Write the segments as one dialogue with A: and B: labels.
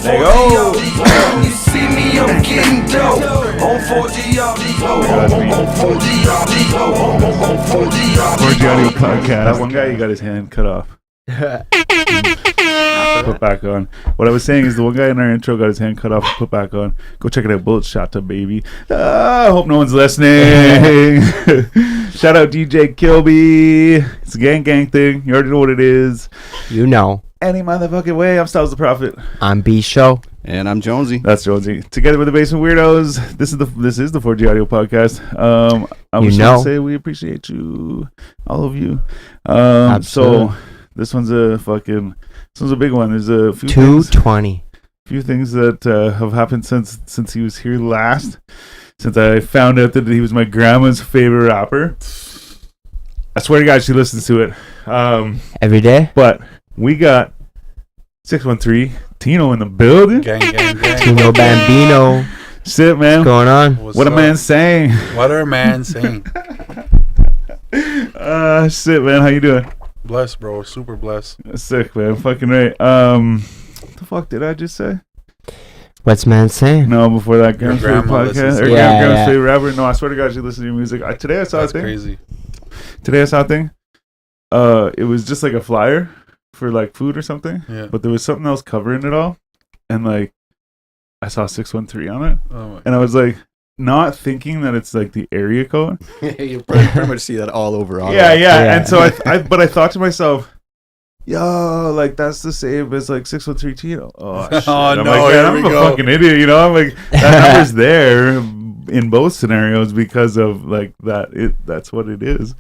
A: There you go. You see me, I'm getting dope. On 4G
B: Audio podcast. That one guy, he got his hand cut off. Put back on. What I was saying is the one guy in our intro got his hand cut off and put back on. Go check it out. Bullet shot to baby. I hope no one's listening. Shout out DJ Kilby. It's a gang thing. You already know what it is.
C: You know.
B: Any motherfucking way. I'm Stylez the Prophet.
C: I'm B Show.
D: And I'm Jonesy.
B: That's Jonesy. Together with the Basement Weirdos. This is the 4G Audio Podcast. I was going to say we appreciate you, all of you. So this one's a big one. There's a few
C: 220.
B: Few things that have happened since he was here last. Since I found out that he was my grandma's favorite rapper. I swear to God, she listens to it
C: Every day.
B: But we got 613 Tino in the building.
E: Gang.
C: Tino Bambino.
B: Shit, man.
C: What's going on?
B: What a man saying.
E: What are man saying?
B: Shit, man. How you doing?
E: Blessed, bro. Super blessed.
B: Sick, man. Fucking right. What the fuck did I just say?
C: What's man saying?
B: No, before that, Grandma's favorite podcast. Or
C: yeah,
B: Grandma's favorite rapper. No, I swear to God, she listens to your music. Today I saw a thing.
E: Crazy.
B: Today I saw a thing. It was just like a flyer for like food or something.
E: Yeah.
B: But there was something else covering it all. And like, I saw 613 on it.
E: Oh
B: and I was like, not thinking that it's like the area code.
D: You pretty much see that all over.
B: Yeah. And so I thought to myself, yo, like that's the same as like 613 Tino. Oh, shit. I'm
E: no,
B: like,
E: here
B: I'm
E: we
B: a
E: go.
B: fucking idiot, you know? I'm like, that number's there in both scenarios because of like that. That's what it is.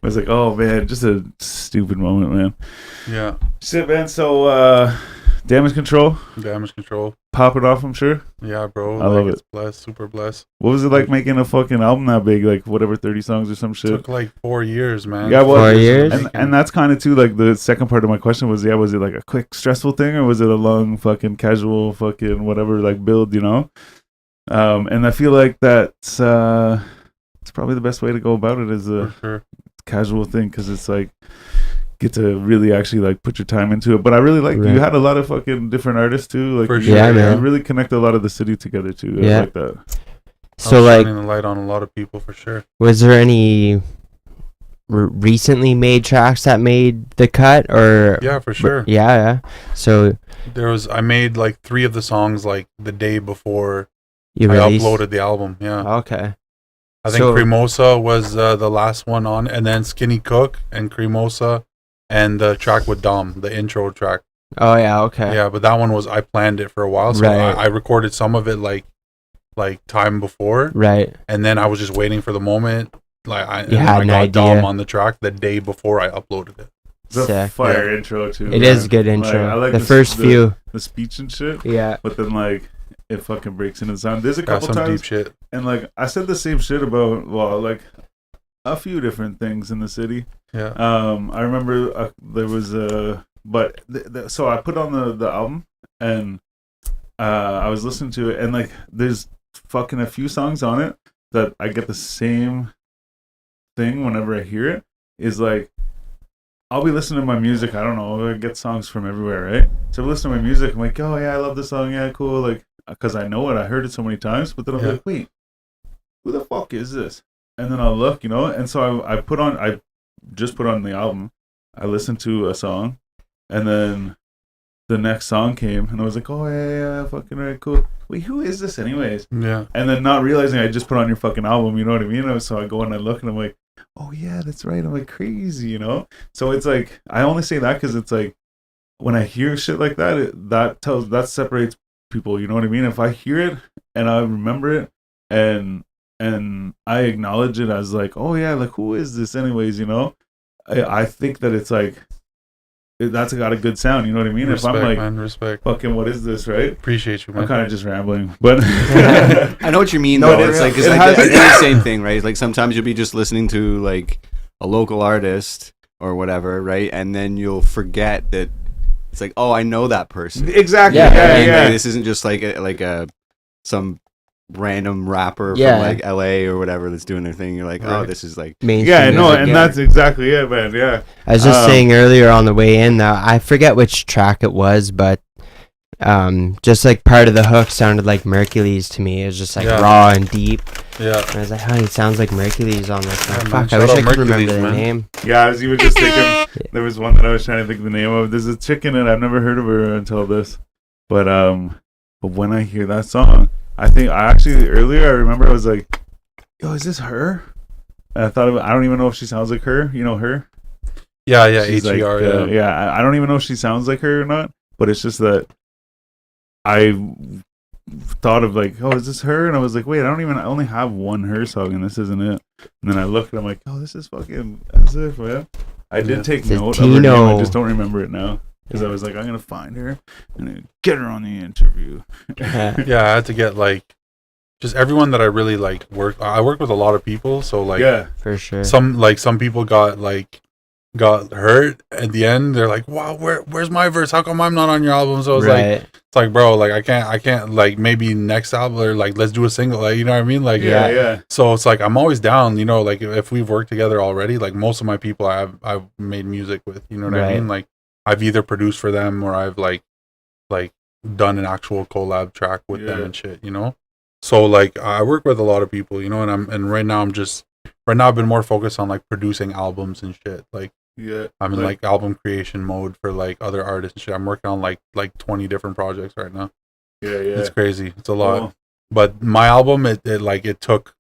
B: I was like, oh man, just a stupid moment, man.
E: Yeah.
B: Shit, man. So, damage control. Pop it off, I'm sure.
E: Yeah, bro.
B: I love it.
E: It's blessed, super blessed.
B: What was it like making a fucking album that big? Like, whatever, 30 songs or some shit?
E: Took like 4 years, man.
B: Yeah, well,
C: 4 years?
B: And that's kind of too, like, the second part of my question was, was it like a quick, stressful thing, or was it a long, fucking, casual, fucking, whatever, like, build, you know? And I feel like that's it's probably the best way to go about it is a
E: For sure.
B: casual thing, because it's like, get to really actually like put your time into it. But I really like you had a lot of fucking different artists too, like
E: For
B: you,
E: sure,
C: man.
B: you really connect a lot of the city together too.
C: Yeah.
B: I like that.
C: So like,
E: shining the light on a lot of people for sure.
C: was there any recently made tracks that made the cut, or?
E: Yeah, for sure.
C: Yeah. So
E: I made like 3 of the songs like the day before
C: you
E: I
C: released?
E: uploaded the album. Yeah.
C: Okay.
E: I think Cremosa was the last one on, and then Skinny Cook and Cremosa. And the track with Dom, the intro track.
C: Oh yeah, okay.
E: Yeah, but that one I planned it for a while, so
C: Right.
E: I recorded some of it like time before,
C: Right.
E: and then I was just waiting for the moment. Like I
C: an
E: got
C: idea.
E: Dom on the track the day before I uploaded it.
B: It's a
C: Sick.
B: fire intro too.
C: It is a good intro.
B: I like
C: the first few.
B: the speech and shit.
C: Yeah.
B: But then like it fucking breaks into the sound. There's a
E: Got
B: couple
E: some
B: times,
E: deep shit.
B: and like I said the same shit about like a few different things in the city.
E: Yeah.
B: I remember there was so I put on the album, and I was listening to it, and like there's fucking a few songs on it that I get the same thing whenever I hear it. Is like I'll be listening to my music. I don't know. I get songs from everywhere, right? So I listen to my music. I'm like, oh yeah, I love this song. Yeah, cool. Like, because I know it. I heard it so many times. But then I'm like, wait, who the fuck is this? And then I'll look, you know. And so I just put on the album. I listened to a song, and then the next song came, and I was like, oh yeah, fucking right, cool. Wait, who is this anyways?
E: Yeah.
B: And then not realizing I just put on your fucking album, you know what I mean? So I go and I look, and I'm like, oh yeah, that's right. I'm like crazy, you know? So it's like, I only say that because it's like, when I hear shit like that, that separates people, you know what I mean? If I hear it, and I remember it, and I acknowledge it as like, oh yeah, like who is this anyways, you know? I think that it's like, that's got a good sound, you know what I mean?
E: Respect,
B: if I'm like,
E: man, respect.
B: Fucking what is this, right?
E: Appreciate you, man.
B: I'm kind of just rambling, but
D: I know what you mean.
B: No,
D: though.
B: it
D: It's
B: is.
D: like, 'cause
B: It
D: I
B: has-
D: do the same thing, right? Like sometimes you'll be just listening to like a local artist or whatever, right? And then you'll forget that it's like, oh, I know that person.
B: exactly,
C: Yeah,
B: yeah.
D: Like, this isn't just like some random rapper
C: Yeah.
D: from like LA or whatever that's doing their thing. You're like, oh,
E: Right.
D: this is like
C: Mainstream
B: Yeah, no,
C: music,
B: and
C: yeah.
B: that's exactly it, man. Yeah,
C: I was just saying earlier on the way in that I forget which track it was, but just like part of the hook sounded like Mercules to me. It was just like raw and deep.
E: Yeah.
C: And I was like, oh, he sounds like Mercules on this one.
E: Yeah, man,
C: Fuck, I wish
E: shout
C: I
E: out
C: could remember
E: Mercules,
C: the
E: man.
C: name.
B: Yeah, I was even just thinking there was one that I was trying to think of the name of. There's a chick in it. I've never heard of her until this. But when I hear that song, I remember I was like, yo, is this her? And I thought I don't even know if she sounds like her. You know her?
E: Yeah,
B: She's like,
E: HER.
B: I don't even know if she sounds like her or not. But it's just that I thought of like, oh, is this her? And I was like, wait, I only have one her song, and this isn't it. And then I looked, and I'm like, oh, this is fucking as if, man. I did take note of her name. I just don't remember it now. Because I was like, I'm going to find her and then get her on the interview.
E: Yeah, I had to get like just everyone that I really like I work with a lot of people, so like
B: yeah,
C: for sure.
E: Some people got hurt at the end. They're like, wow, where's my verse? How come I'm not on your album? So I was like, it's like, bro, like I can't like maybe next album or like let's do a single, like, you know what I mean? Like
B: yeah.
E: So it's like I'm always down, you know, like if we've worked together already, like most of my people I've made music with, you know what I mean? Like I've either produced for them or I've like done an actual collab track with them and shit, you know? So like I work with a lot of people, you know, and right now I've been more focused on like producing albums and shit. Like I'm in like album creation mode for like other artists and shit. I'm working on like 20 different projects right now.
B: Yeah.
E: It's crazy. It's a lot. But my album it took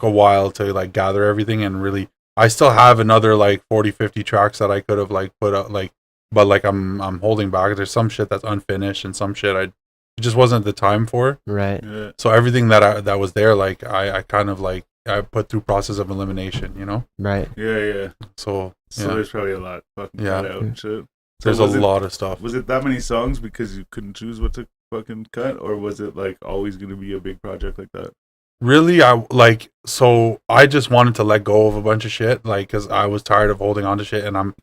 E: a while to like gather everything and really I still have another like 40-50 tracks that I could have like put up like, but like I'm holding back. There's some shit that's unfinished and some shit it just wasn't the time for.
C: Right.
B: Yeah.
E: So everything that was there, like I kind of like I put through process of elimination, you know?
C: Right.
B: Yeah.
E: So
B: there's probably a lot fucking cut out and shit. So
E: there's a lot of stuff.
B: Was it that many songs because you couldn't choose what to fucking cut, or was it like always going to be a big project like that?
E: Really, so I just wanted to let go of a bunch of shit, like, cause I was tired of holding on to shit, and I'm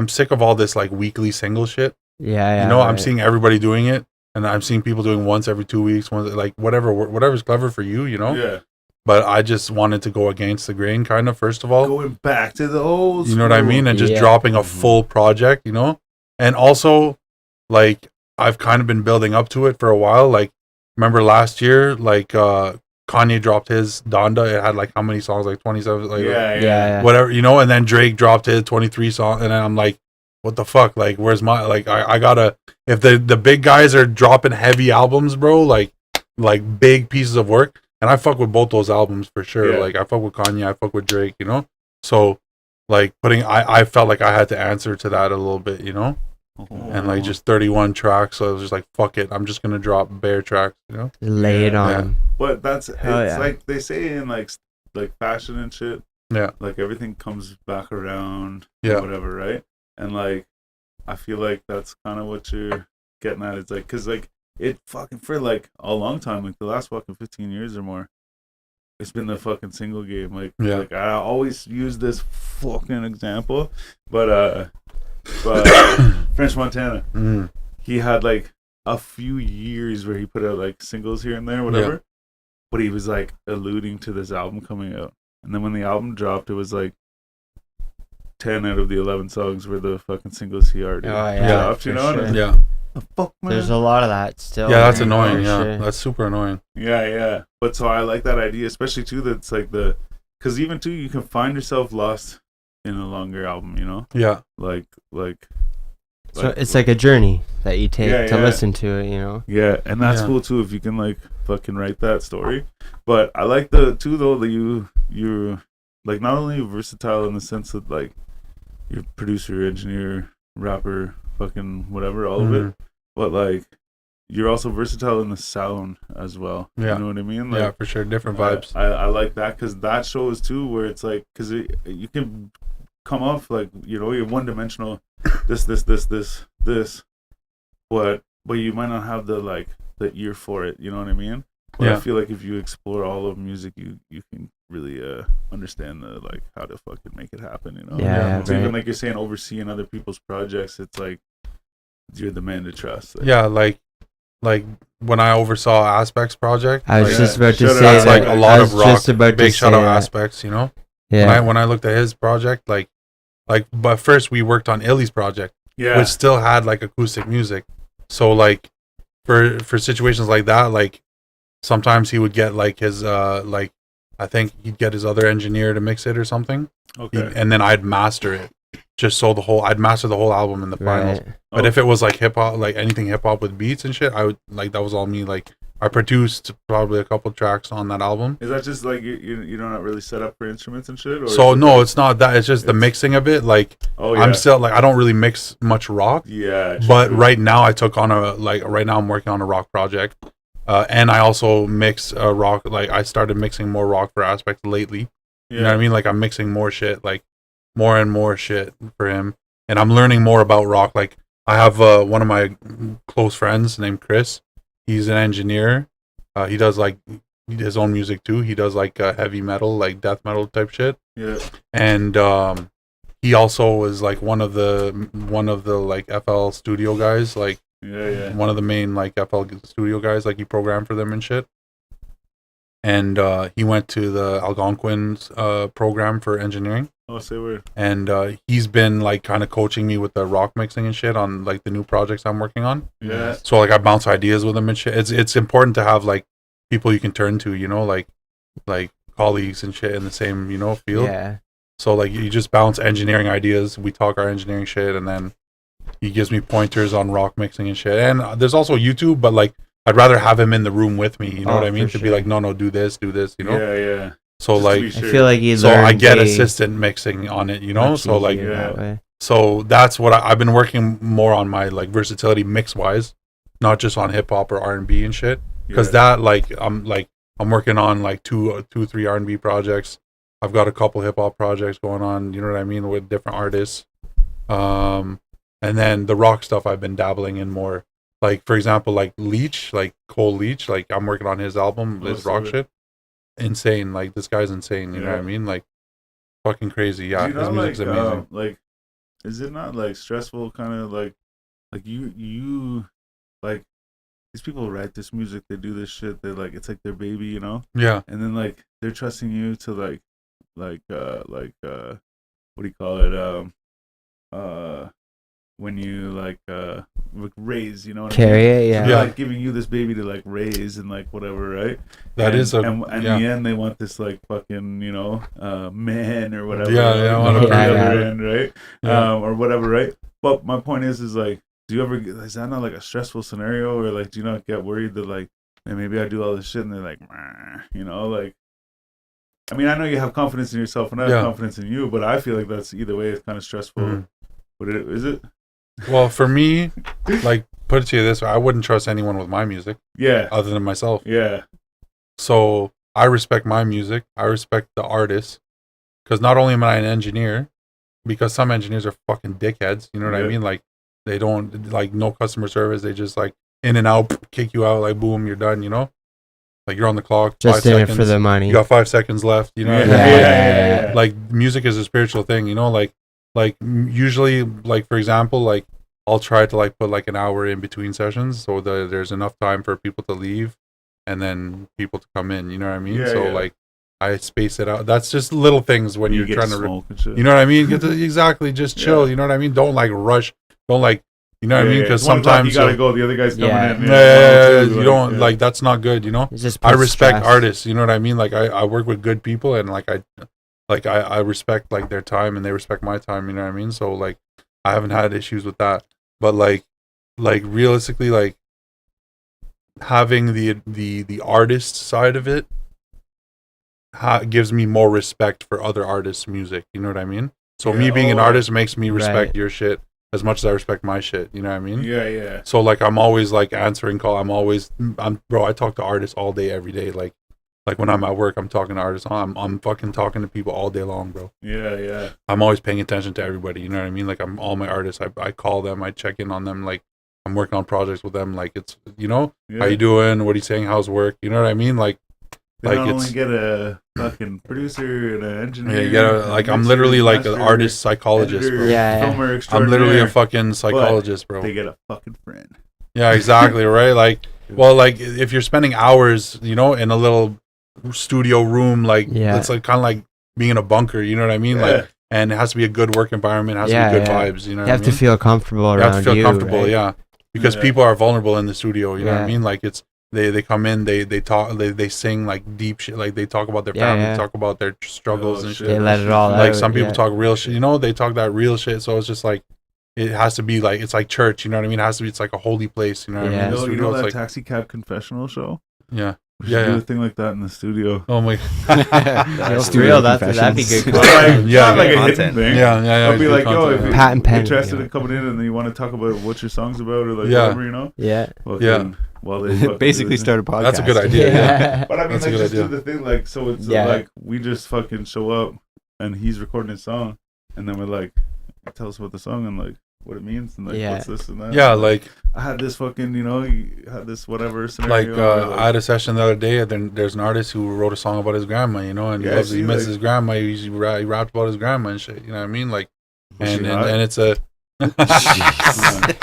E: sick of all this like weekly single shit.
C: Yeah.
E: You know, I'm seeing everybody doing it, and I'm seeing people doing once every 2 weeks, like whatever's clever for you, you know.
B: Yeah.
E: But I just wanted to go against the grain, kind of. First of all,
B: going back to the old,
E: you know what I mean, and just dropping a full project, you know, and also like I've kind of been building up to it for a while. Like, remember last year, like Kanye dropped his Donda. It had like how many songs? Like 27. Like whatever, you know. And then Drake dropped his 23 songs, and then I'm like, what the fuck? Like, where's my like? I gotta. If the big guys are dropping heavy albums, bro, like big pieces of work, and I fuck with both those albums for sure.
B: Yeah.
E: Like I fuck with Kanye, I fuck with Drake, you know. So like I felt like I had to answer to that a little bit, you know. And like just 31 tracks, so I was just like, fuck it, I'm just gonna drop bare tracks, you know.
C: Lay it on.
E: Yeah.
B: But it's like they say in like fashion and shit.
E: Yeah.
B: Like everything comes back around.
E: Yeah.
B: Whatever, right? And like, I feel like that's kind of what you're getting at. It's like, cause like it fucking for like a long time, like the last fucking 15 years or more, it's been the fucking single game. Like, like I always use this fucking example, but French Montana, he had like a few years where he put out like singles here and there, whatever. But he was like alluding to this album coming out, and then when the album dropped, it was like 10 out of the 11 songs were the fucking singles he already dropped. You know,
C: sure.
B: The fuck, man.
C: There's a lot of that still.
E: Yeah, that's annoying. Yeah,
C: sure.
E: that's super annoying.
B: Yeah. But so I like that idea, especially too. That's like because even too, you can find yourself lost in a longer album. You know.
E: Yeah.
B: Like.
C: So it's like a journey that you take to listen to it, you know.
B: Yeah, and that's cool too if you can like fucking write that story. But I like the too though that you're like not only versatile in the sense that like you're producer, engineer, rapper, fucking whatever, all of it. But like you're also versatile in the sound as well.
E: Yeah.
B: You know what I mean? Like,
E: yeah, for sure. Different vibes.
B: I like that because that shows too where it's like because you can come off like, you know, you're one dimensional. This, but you might not have the ear for it. You know what I mean? But I feel like if you explore all of music, you can really understand how to fucking make it happen. You know?
C: Yeah.
B: So even like you're saying, overseeing other people's projects, it's like you're the man to trust. Like,
E: yeah, like when I oversaw Aspects project.
C: I was just about to say
E: that's
C: that.
E: like a lot of rock. Big shout out
C: that.
E: Aspects. You know.
C: Yeah.
E: When I looked at his project, but first we worked on Illy's project.
B: Yeah.
E: which still had like acoustic music. So like for situations like that, like sometimes he would get like his like I think he'd get his other engineer to mix it or something.
B: Okay.
E: And then I'd master it. Just so I'd master the whole album in the finals.
C: Right.
E: But if it was like hip hop, like anything hip hop with beats and shit, I would like that was all me. Like I produced probably a couple tracks on that album.
B: Is that just like you're not really set up for instruments and shit? Or
E: So no, it's not that. It's just the mixing of it. Like I'm still like I don't really mix much rock.
B: Yeah.
E: But right now I took on right now I'm working on a rock project, and I also mix rock. Like I started mixing more rock for aspects lately. You know what I mean? Like I'm mixing more shit, like more and more shit for him, and I'm learning more about rock. Like I have one of my close friends named Chris. He's an engineer. He does like his own music too. He does like heavy metal, like death metal type shit.
B: Yeah.
E: And he also is like one of the like FL studio guys. Like one of the main like FL studio guys. Like he programmed for them and shit. And he went to the Algonquin's program for engineering.
B: Oh, say word.
E: And he's been like kind of coaching me with the rock mixing and shit on like the new projects I'm working on.
B: Yeah.
E: So like I bounce ideas with him and shit. It's important to have like people you can turn to, you know, like colleagues and shit in the same, you know, field.
C: Yeah.
E: So like you just bounce engineering ideas. We talk our engineering shit, and then he gives me pointers on rock mixing and shit. And there's also YouTube, but like I'd rather have him in the room with me. You know what I mean? To be like, no, do this, you know.
B: Yeah.
E: So
B: Just
E: like,
C: I feel like he's
E: so I get assistant mixing on it, you know. So like, so that's what I've been working more on my like versatility mix wise, not just on hip hop or R&B and shit. Because that like I'm working on like two, 3 R&B projects. I've got a couple hip hop projects going on. You know what I mean, with different artists. And then the rock stuff I've been dabbling in more. Like for example, like Leech, like Cole Leech, like I'm working on his album, his rock shit. Insane, like this guy's insane. You know what I mean? Like fucking crazy. Yeah, his music's amazing.
B: Like, is it not like stressful? Kind of like you like these people write this music, they do this shit. They like it's like their baby, you know?
E: Yeah.
B: And then like they're trusting you to like what do you call it? When you like raise, you know what
C: carry
B: I mean?
C: it, yeah.
B: They're, like giving you this baby to like raise and like whatever, right?
E: And in
B: the end they want this like fucking, you know, man or whatever. Right? Or whatever, right? But my point is like, is that not like a stressful scenario, or like do you not get worried that like, man, maybe I do all this shit and they're like, you know, like, I mean, I know you have confidence in yourself and I have confidence in you, but I feel like that's either way it's kind of stressful. Mm-hmm. But is it?
E: Well, for me, like, put it to you this way, I wouldn't trust anyone with my music.
B: Yeah.
E: Other than myself.
B: Yeah.
E: So I respect my music. I respect the artist. Because not only am I an engineer, because some engineers are fucking dickheads. You know what I mean? Like, they don't, like, no customer service. They just, like, in and out, kick you out, like, boom, you're done, you know? Like, you're on the clock.
C: Just 5 in seconds, it for the money.
E: You got 5 seconds left, you know?
B: Yeah.
E: Like, music is a spiritual thing, you know? Like usually, like for example, like I'll try to like put like an hour in between sessions so that there's enough time for people to leave and then people to come in. You know what I mean? Like I space it out. That's just little things when you're trying to, you know what I mean? Exactly, just chill. You know what I mean? Don't like rush. Don't like, you know what I mean? Because sometimes
B: you gotta go. The other guy's coming in.
E: You don't like that's not good. You know. I respect artists. You know what I mean? Like I work with good people and like I respect like their time and they respect my time, you know what I mean? So like I haven't had issues with that. But like realistically, like having the artist side of it gives me more respect for other artists' music, you know what I mean? So me being an artist makes me respect your shit as much as I respect my shit, you know what I mean?
B: Yeah.
E: So like I'm always like answering call. I talk to artists all day, every day, like when I'm at work, I'm talking to artists. I'm fucking talking to people all day long, bro.
B: Yeah.
E: I'm always paying attention to everybody. You know what I mean? Like I'm all my artists. I call them. I check in on them. Like I'm working on projects with them. Like it's, you know, how you doing? What are you saying? How's work? You know what I mean? Like
B: they not only get a fucking producer and an engineer.
E: Yeah, you get like I'm literally like an artist psychologist, bro.
B: Filmer
E: I'm literally a fucking psychologist, bro.
B: They get a fucking friend.
E: Yeah, exactly. Right. Like, well, like if you're spending hours, you know, in a little studio room, like it's like kind of like being in a bunker, you know what I mean? Like and it has to be a good work environment. It has
C: Yeah,
E: to be good
C: yeah.
E: vibes. You know,
C: You have
E: what I
C: to
E: mean?
C: feel comfortable
E: You
C: around
E: have to feel comfortable,
C: right?
E: yeah, because
B: Yeah.
E: people are vulnerable in the studio. You know what I
C: Yeah.
E: mean? Like it's they come in, they talk, they sing like deep shit, like they talk about their
C: Yeah,
E: family,
C: yeah.
E: talk about their struggles
B: Oh,
E: and
B: shit.
E: shit.
C: They let it all
E: Like
C: out.
E: some people
C: yeah.
E: talk real shit, you know, they talk that real shit. So it's just like it has to be like it's like church, you know what I mean? It has to be. It's like a holy place, you know what I
C: Yeah.
E: mean? The
B: You
E: studio,
B: know
E: it's
B: that
E: like
B: taxi cab confessional show?
E: yeah,
B: We should
E: Yeah,
B: do
E: yeah.
B: a thing like that in the studio.
E: oh my,
C: It's
D: Studio
C: real. That'd be good.
D: confessions.
B: Not like,
E: Yeah.
B: not like a
D: Content.
B: hidden thing.
E: yeah.
B: I'll be
E: good
B: like, yo,
E: content,
B: if
E: yeah.
B: you're
C: Patent pen,
B: interested
C: yeah.
B: in coming in and you want to talk about what your song's about or like
E: Yeah.
B: whatever, you know?
C: Yeah.
B: Fucking, well, they fucking
D: Basically
B: do it.
D: start a podcast.
E: That's a good idea. Yeah.
B: But I mean,
E: That's a
B: like,
E: good
B: just
E: idea.
B: do the thing, like, so it's
C: Yeah.
B: like we just fucking show up and he's recording his song, and then we're like, tell us about the song and like what it means and like
C: Yeah.
B: what's this and that.
E: Yeah,
B: And,
E: like
B: I had this fucking, you know, you had this whatever scenario. or,
E: I had a session the other day. And then there's an artist who wrote a song about his grandma, you know, and he
B: Yeah,
E: loves it. He
B: see,
E: misses
B: like-
E: his grandma. He rapped about his grandma and shit. You know what I mean? Like,
B: Was she
E: and
B: hot?
E: it's a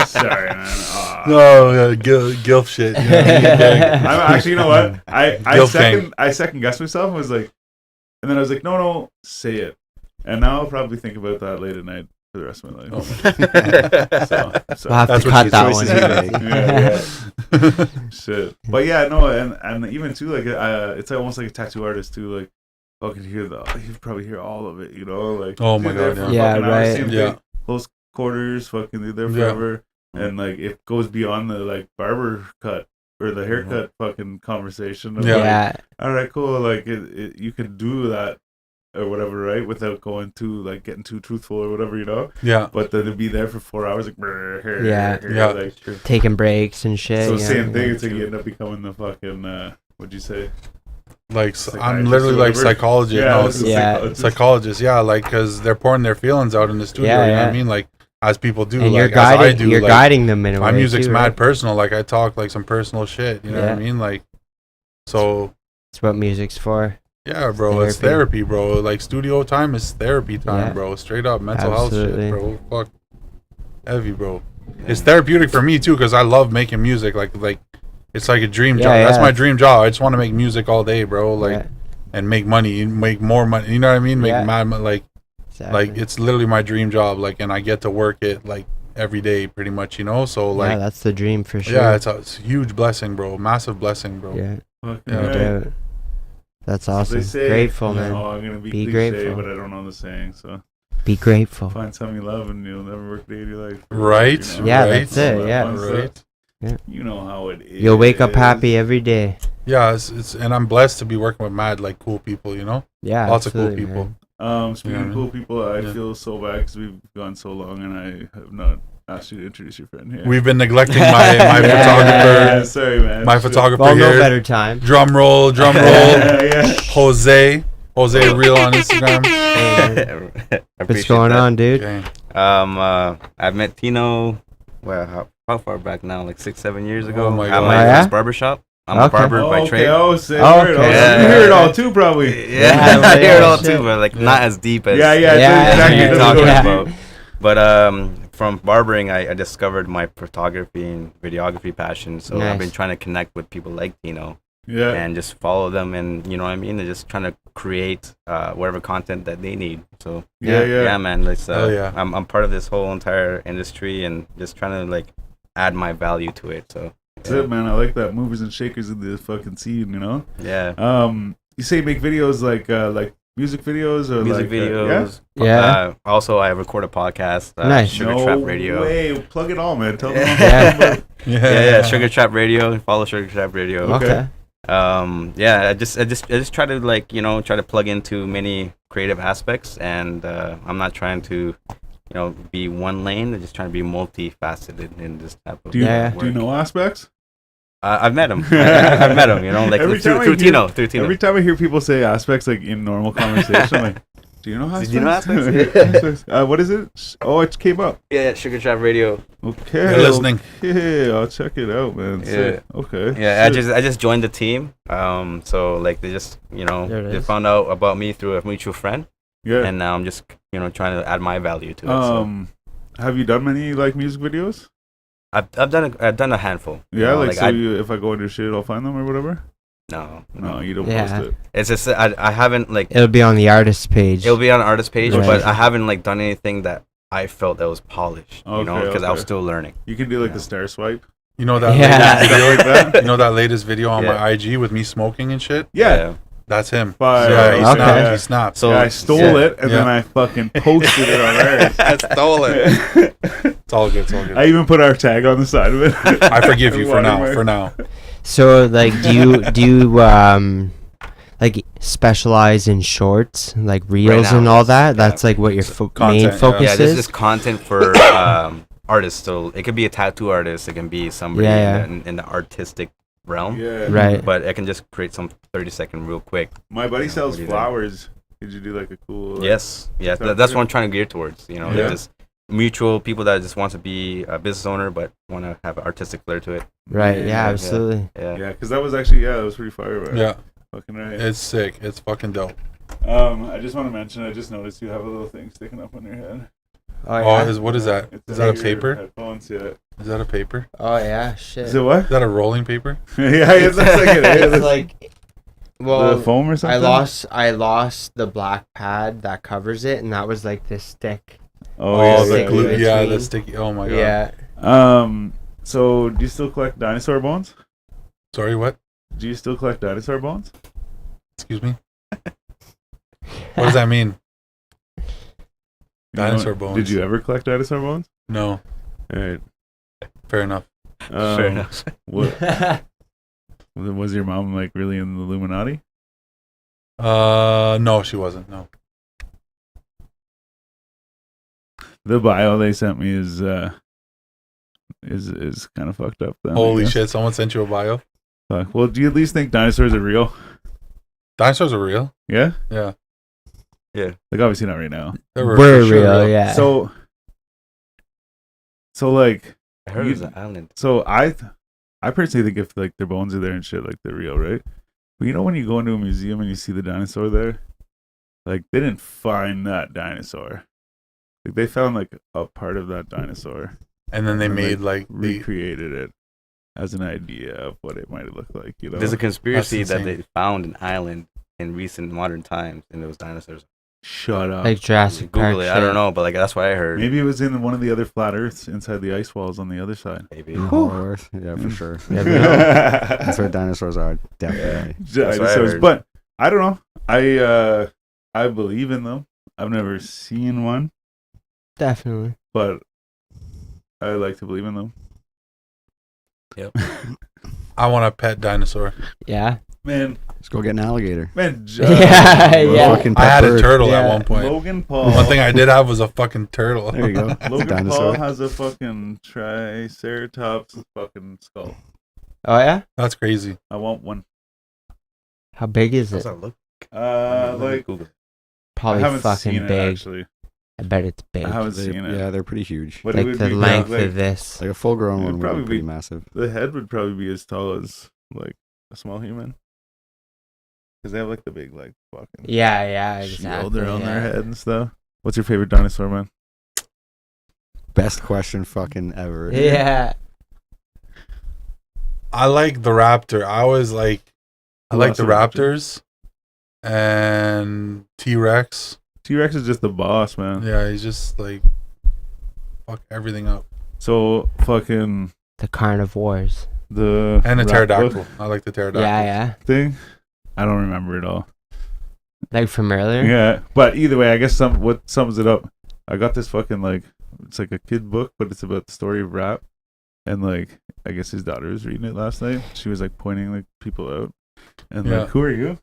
B: Sorry, man. Aw.
E: no gilf shit. You know?
B: I'm actually, you know what? I
E: Gilf gang.
B: second guessed myself. I was like, and then I was like, no, say it. And now I'll probably think about that late at night for the rest of my life. So,
C: We'll have
E: That's
C: to
E: what
C: cut
E: she
C: that
D: choices
C: one.
D: you
C: out.
D: make.
B: Shit. But yeah, no, and even too, like, it's like almost like a tattoo artist too. Like, fucking hear you probably hear all of it, you know? Like,
E: Oh my
B: they're
E: God,
B: there for
C: yeah.
B: fucking
C: Yeah,
B: hours,
C: right.
B: same
E: Yeah.
B: thing, close quarters, fucking they're there
E: Yeah.
B: forever, and like it goes beyond the like barber cut or the haircut fucking conversation. Of,
E: Yeah.
B: like,
C: Yeah.
B: all right, cool. Like you could do that or whatever, right? Without going too like getting too truthful or whatever, you know.
E: Yeah.
B: But then to be there for 4 hours, like brr,
C: Yeah.
E: Yeah.
B: like
C: Taking breaks and shit.
B: so
C: yeah.
B: same thing. It's like you end up becoming the fucking what'd you say?
E: Like I'm
B: Psychiatrist
E: literally
B: or
E: like
B: whatever.
E: psychologist.
B: Yeah,
E: No,
B: this is
C: Yeah.
B: psychologist.
E: psychologist. Yeah, like because they're pouring their feelings out in the studio.
C: Yeah,
E: You know what
C: yeah.
E: I mean? Like as people do.
C: And
E: like
C: you're
E: as I
C: guiding.
E: do.
C: You're
E: like,
C: guiding them in a way.
E: my music's
C: too,
E: mad
C: right?
E: personal. Like I talk like some personal shit. You know what I
C: Yeah.
E: mean? Like so.
C: It's what music's for.
E: Yeah, bro, it's therapy, bro. Like studio time is therapy time,
C: Yeah.
E: bro. Straight up mental
C: Absolutely.
E: health shit, bro. Fuck, heavy, bro. It's therapeutic for me too, cause I love making music. Like it's like a dream
C: Yeah,
E: job. That's
C: yeah.
E: my dream job. I just want to make music all day, bro. Like
C: Yeah,
E: and make money, make more money. You know what I mean? Make
C: Yeah.
E: mad money. Like
C: exactly.
E: it's literally my dream job. Like, and I get to work it like every day, pretty much. You know, so
C: yeah,
E: like
C: that's the dream for sure.
E: yeah, it's a huge blessing, bro. Massive blessing, bro.
C: Yeah,
B: Fucking
E: Yeah.
C: no
B: right.
C: doubt. That's
B: They
C: awesome.
B: say,
C: Grateful, man.
B: Oh, I'm gonna be
C: Be
B: cliche,
C: grateful.
B: but I don't know the saying. So
C: Be grateful.
B: find something you love, and you'll never work a day in your life.
E: Right?
B: You know?
C: Yeah,
E: right?
C: that's it.
B: All that
C: Yeah.
B: fun stuff.
E: Right.
B: You know how it is.
C: You'll wake up happy every day.
E: Yeah, it's and I'm blessed to be working with mad like cool people. You know.
C: Yeah,
E: Lots of cool
C: absolutely,
E: people.
C: man.
B: Speaking
E: Yeah,
B: of cool people, I
E: Yeah.
B: feel so bad because we've gone so long, and I have not asked you to introduce your friend here.
E: We've been neglecting my
C: Yeah.
E: photographer.
B: Sorry, man.
E: My
B: Shit.
E: photographer
C: Well, no
E: here.
C: better time.
E: Drum roll.
B: Yeah.
E: Jose Real on Instagram.
C: What's going on, dude?
E: Okay.
D: I've met Tino. Well, how far back now? Like 6-7 years ago.
E: Oh my
D: At
E: God.
D: my
C: Oh, yeah?
D: barbershop. I'm
C: Okay.
D: a barber
B: Oh,
D: by
B: okay.
D: trade.
B: Oh, say
C: Oh,
B: word.
C: okay.
B: Oh,
D: Yeah.
B: you hear it all too, probably.
D: Yeah, I hear it all
C: shit.
D: too, but like not as deep as
B: Yeah, yeah,
C: Yeah.
B: exactly.
D: you're
B: That's
D: talking
B: what I
D: about.
B: mean.
D: But from barbering, I discovered my photography and videography passion. So I've been
C: Nice.
D: trying to connect with people like Tino
B: Yeah.
D: and just follow them, and you know what I mean. And just trying to create whatever content that they need. So
B: Yeah.
D: man, it's,
E: Hell yeah.
D: I'm part of this whole entire industry and just trying to like add my value to it. So
B: That's it, man. I like that. Movers and shakers in the fucking scene, you know?
D: yeah.
B: You say make videos like music videos or
D: Music
B: like
D: videos.
C: Yeah.
D: Also, I record a podcast.
C: Nice.
D: Sugar
B: no
D: Trap Radio.
B: way. Plug it all, man. Tell them.
C: Yeah.
D: Yeah. Sugar Trap Radio. Follow Sugar Trap Radio.
C: Okay.
D: Yeah. I just try to like try to plug into many creative aspects, and I'm not trying to be one lane. I'm just trying to be multifaceted in this type of
B: Do you,
C: Yeah.
B: do you know aspects?
D: I've met him. I've met him. Like
B: Every time I
D: through
B: hear-
D: Tino.
B: Every time I hear people say aspects like in normal conversation, I'm like, do you know aspects?
D: Do you know aspects?
B: Aspects. What is it? Oh, it came up.
D: Yeah, Sugar Trap Radio.
B: Okay.
E: You're listening.
B: Okay, I'll check it out, man.
D: Yeah.
B: Sick. Okay.
D: Yeah,
B: Shit.
D: I just joined the team. So like they just
C: There it
D: they
C: is.
D: found out about me through a mutual friend,
B: Yeah.
D: and now I'm just trying to add my value to it. So.
B: Have you done many like music videos?
D: I've done a handful.
B: Yeah,
D: you know,
B: like so
D: I,
B: if I go on your shit, I'll find them or whatever. No, you don't
C: Yeah.
B: post it.
D: It's just I haven't like
C: It'll be on the artist page.
D: it'll be on artist page,
C: Right.
D: but I haven't like done anything that I felt that was polished. You know,
B: Okay,
D: because I was
B: okay.
D: still learning.
B: You can do like the star swipe.
E: You know that
C: Yeah.
E: latest video
B: like that?
E: You know that latest video on
D: Yeah.
E: my IG with me smoking and shit?
B: Yeah.
E: That's him.
B: Fire.
E: Yeah, he
B: Okay.
E: snapped.
B: Yeah.
E: He snapped.
D: So
B: I stole
D: yeah.
B: it and then I fucking posted it on ours.
E: I stole it. It's all good. It's all good.
B: I even put our tag on the side of it.
E: I forgive you for now.
B: Watermark.
E: For now.
C: So like, do you like specialize in shorts, like reels
D: now,
C: and all
D: yes.
C: that?
D: Yeah.
C: That's like what your
E: Content,
C: main
E: yeah.
C: focus
D: Yeah, this
C: is.
D: is content for artists. So it could be a tattoo artist. It can be somebody
C: Yeah,
D: in the artistic realm.
B: Yeah.
C: Right.
D: But I can just create some 30-second real quick.
B: My buddy sells
D: what do you
B: flowers. Could you do like a cool? Like,
D: Yes. Yeah.
B: So
D: That's
B: good.
D: what I'm trying to gear towards. You know,
B: Yeah.
D: just mutual people that just want to be a business owner but want to have an artistic flair to it.
C: Right.
B: Yeah,
C: Yeah.
B: yeah.
C: Absolutely.
D: Yeah.
B: Yeah, because that was actually that was pretty fire. Right?
E: Yeah.
B: Fucking right.
E: It's sick. It's fucking dope.
B: I just want to mention. I just noticed you have a little thing sticking up on your head.
E: Oh, what is that?
B: It's
E: Is that a
B: your
E: paper?
B: Headphones, yeah.
E: Is that a paper?
C: Oh yeah. Shit.
B: Is it what?
E: Is that a rolling paper?
B: Yeah, it looks like it is.
C: It's like, well,
B: the foam or something.
C: I lost the black pad that covers it, and that was like this stick.
B: Oh, yeah,
E: the
C: sticky
E: glue.
C: between.
E: Yeah, the sticky. Oh my god.
C: Yeah.
B: So do you still collect dinosaur bones?
E: Sorry, what?
B: Do you still collect dinosaur bones?
E: Excuse me. What does that mean?
B: You
E: Dinosaur
B: know,
E: bones.
B: Did you ever collect dinosaur bones?
E: No.
B: All right.
E: Fair enough.
D: Fair enough.
B: What was your mom like really in the Illuminati?
E: No, she wasn't. No.
B: The bio they sent me is kind of fucked up. Then, I
E: Holy
B: guess.
E: shit! Someone sent you a bio.
B: Fuck. Well, do you at least think dinosaurs are real?
E: Dinosaurs are real.
B: Yeah.
E: Yeah.
B: Like obviously not right now.
E: They
C: We're
E: for sure
C: real. Yeah.
B: So like
D: I heard
B: You-
D: it was an island.
B: so I personally think if like their bones are there and shit, like they're real, right? But you know when you go into a museum and you see the dinosaur there, like they didn't find that dinosaur. Like they found like a part of that dinosaur,
E: And then they
B: and,
E: made like the.
B: recreated it as an idea of what it might look like. You know,
D: There's a conspiracy that
E: insane.
D: they found an island in recent modern times and there was dinosaurs.
B: shut up.
C: like Jurassic Park.
D: Google it. I don't
C: shit.
D: know, but like that's what I heard.
B: Maybe it was in one of the other flat Earths inside the ice walls on the other side.
D: Maybe.
F: In Hollow Earth? Yeah, for sure.
C: Never know.
F: That's where dinosaurs are, definitely.
D: That's what I
B: Dinosaurs,
D: heard.
B: but I don't know. I believe in them. I've never seen one,
C: Definitely.
B: but I like to believe in them.
D: Yep.
E: I want a pet dinosaur.
C: Yeah.
B: Man,
F: Let's go get an alligator.
C: Yeah,
F: Or a
C: yeah.
F: fucking
E: I had
F: pet
E: a
F: bird.
E: turtle at
C: Yeah.
E: one point.
B: Logan Paul.
E: One thing I did have was a fucking turtle.
F: There you go. That's a
B: Logan Paul
F: dinosaur.
B: has a fucking triceratops fucking skull.
C: Oh yeah.
E: That's crazy.
B: I want one.
C: How big is
D: How's
C: it?
D: that look?
B: Like
D: Google.
B: I
C: Probably
B: haven't
C: fucking
B: seen it
C: big.
B: actually.
C: I bet it's big.
B: I haven't
F: They-
B: seen it.
F: yeah, they're pretty huge.
B: But it
C: Like
B: would
C: the
B: be
C: length
B: like,
C: of this.
F: Like a full-grown
B: It'd
F: one would
B: probably
F: be pretty
B: be-
F: massive.
B: the head would probably be as tall as like a small human. Because they have like the big like fucking
C: Yeah, yeah,
B: shield
C: exactly.
B: around their
C: yeah.
B: head and stuff. What's your favorite dinosaur, man?
F: Best question fucking ever.
C: Yeah.
E: I like the raptor. I always like. I like the
B: Velociraptor.
E: raptors. And T-Rex.
B: T-Rex is just the boss, man.
E: Yeah, he's just like fuck everything up.
B: So fucking
C: The carnivores.
B: the
E: And the
B: rap
E: pterodactyl.
B: book
E: I like the pterodactyl.
C: Yeah, yeah.
B: thing. I don't remember it all.
C: Like from earlier.
B: Yeah, but either way, I guess what sums it up. I got this fucking like it's like a kid book, but it's about the story of rap. And like I guess his daughter was reading it last night. She was like pointing like people out. And
E: Yeah.
B: like, who are you?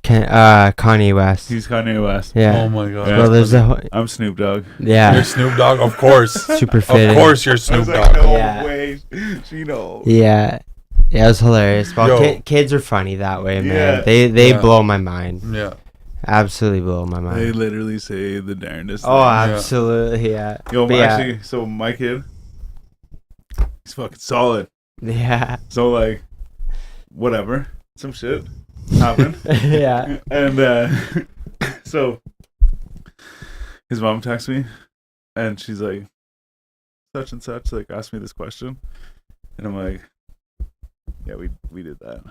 C: Kanye West.
B: He's Kanye West.
C: Yeah.
E: Oh my god.
B: Yeah.
C: Well, there's a
B: I'm Snoop Dogg.
C: yeah.
E: You're Snoop Dogg, of course.
C: Super
E: Of
C: fitting.
E: course, you're
B: I
E: Snoop
B: was
E: Dogg.
B: like, no
C: Yeah.
B: way. She knows.
C: Yeah. Yeah, it was hilarious. Well,
E: Yo.
C: kids are funny that way,
B: Yeah.
C: man. They
E: Yeah.
C: blow my mind.
E: Yeah.
C: Absolutely blow my
B: They
C: mind.
B: literally say the darndest.
C: Oh,
B: things.
C: absolutely, yeah.
B: Yo,
C: But yeah.
B: actually, so my kid, he's fucking solid.
C: Yeah.
B: So like, whatever, some shit happened,
C: Yeah.
B: and so his mom texts me, and she's like, such and such, like asked me this question, and I'm like, yeah, we did that,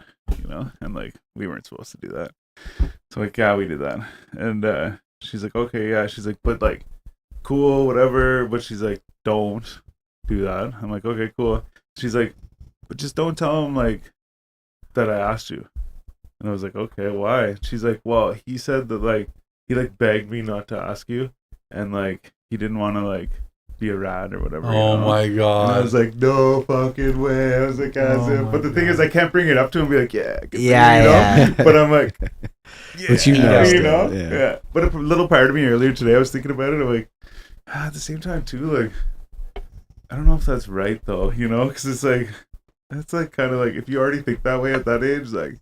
B: you know, and like we weren't supposed to do that. So like, yeah, we did that, and she's like, okay, yeah, she's like, but like, cool, whatever, but she's like, don't do that. I'm like, okay, cool. She's like, but just don't tell him like that I asked you. And I was like, okay, why? She's like, well, he said that like he like begged me not to ask you, and like he didn't want to like be a rat or whatever.
E: Oh
B: you know?
E: my
B: And I
E: god.
B: was like, no fucking way. I was like, as
E: Oh
B: if.
E: my
B: But the thing is, I can't bring it up to him and be like, yeah, good for you,
C: Yeah,
B: you know?
C: yeah.
B: But I'm like, yeah,
F: But you know
B: you
F: still,
B: know?
F: yeah.
B: Yeah. But a little part of me earlier today, I was thinking about it. I'm like, at the same time too, like, I don't know if that's right though, you know? Because it's like, that's like kind of like, if you already think that way at that age, like,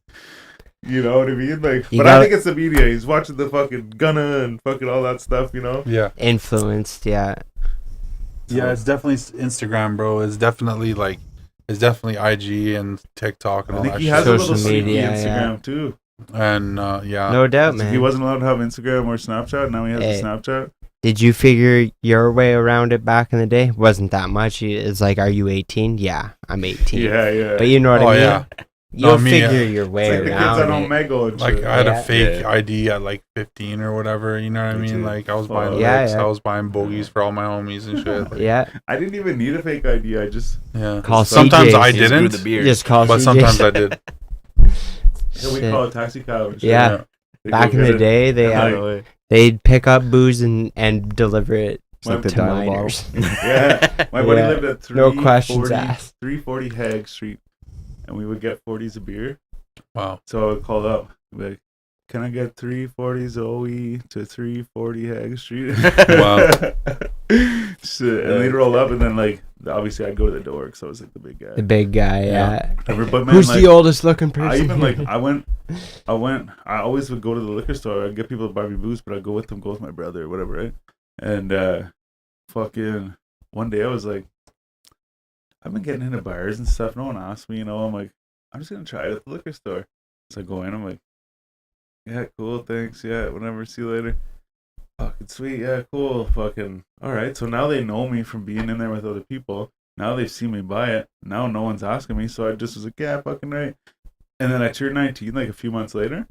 B: you know what I mean? Like,
C: You
B: but I
C: got-
B: think it's the media. He's watching the fucking Gunna and fucking all that stuff, you know?
E: Yeah.
C: Influenced, yeah.
E: Yeah, it's definitely Instagram, bro. It's definitely IG and TikTok and
B: I
E: all
B: think
E: that
B: he
E: shit.
B: has a
C: Social
B: little sneaky
C: media,
B: Instagram too.
E: And yeah.
C: No doubt,
B: So
C: man.
B: he wasn't allowed to have Instagram or Snapchat. Now he has
C: Hey.
B: a Snapchat.
C: Did you figure your way around it back in the day? Wasn't that much. It's like, are you 18? Yeah, I'm 18.
B: Yeah, yeah.
C: But you know what
E: Oh
C: I mean?
E: yeah.
C: You'll
E: me,
C: figure
E: yeah.
C: your
B: It's
C: way
B: like the kids
C: around
B: on
C: it.
B: Omegle and
E: Like
B: shit.
E: I had
C: Yeah.
E: a fake
D: Yeah.
E: ID at like 15 or whatever, you know what I
B: Me
E: mean?
B: too.
E: Like I was buying
B: Fuck.
C: Yeah,
E: licks,
C: yeah.
E: I was buying bogeys for all my homies and shit. Like,
C: Yeah.
B: I didn't even need a fake ID. I just
E: yeah.
C: Call
E: Sometimes
C: CJs.
E: I
D: He just grew
E: didn't,
D: the beard.
C: Just call
E: but
C: CJs.
E: sometimes I did.
B: we
C: Shit.
B: call it taxi cab. And shit.
C: Yeah.
B: They
C: Back
B: go
C: in
B: get
C: the
B: it.
C: day, they
B: And, like,
C: they'd pick up booze and deliver it
F: It's like the
C: to
F: dial
C: minors.
B: yeah, my buddy
C: Yeah.
B: lived at
C: No questions
B: 340
C: asked.
B: 340 Hague Street, and we would get 40s of beer.
E: Wow.
B: So I would call up, be like, "Can I get 340s OE to 340 Hague Street?"
E: Wow.
B: Shit. And they'd roll up, and then like obviously I'd go to the door because I was like the big guy.
C: The big guy, yeah.
B: But man,
C: Who's
B: like,
C: the oldest looking person?
B: I even like I always would go to the liquor store. I'd get people to buy me booze, but I'd go with my brother or whatever, right? And fucking one day I was like, I've been getting into bars and stuff. No one asked me, you know. I'm like, I'm just gonna try it at the liquor store. So I go in. I'm like, yeah, cool, thanks. Yeah, whatever. See you later. Fucking sweet. Yeah, cool. Fucking all right. So now they know me from being in there with other people. Now they've seen me buy it. Now no one's asking me. So I just was like, yeah, fucking right. And then I turned 19 like a few months later,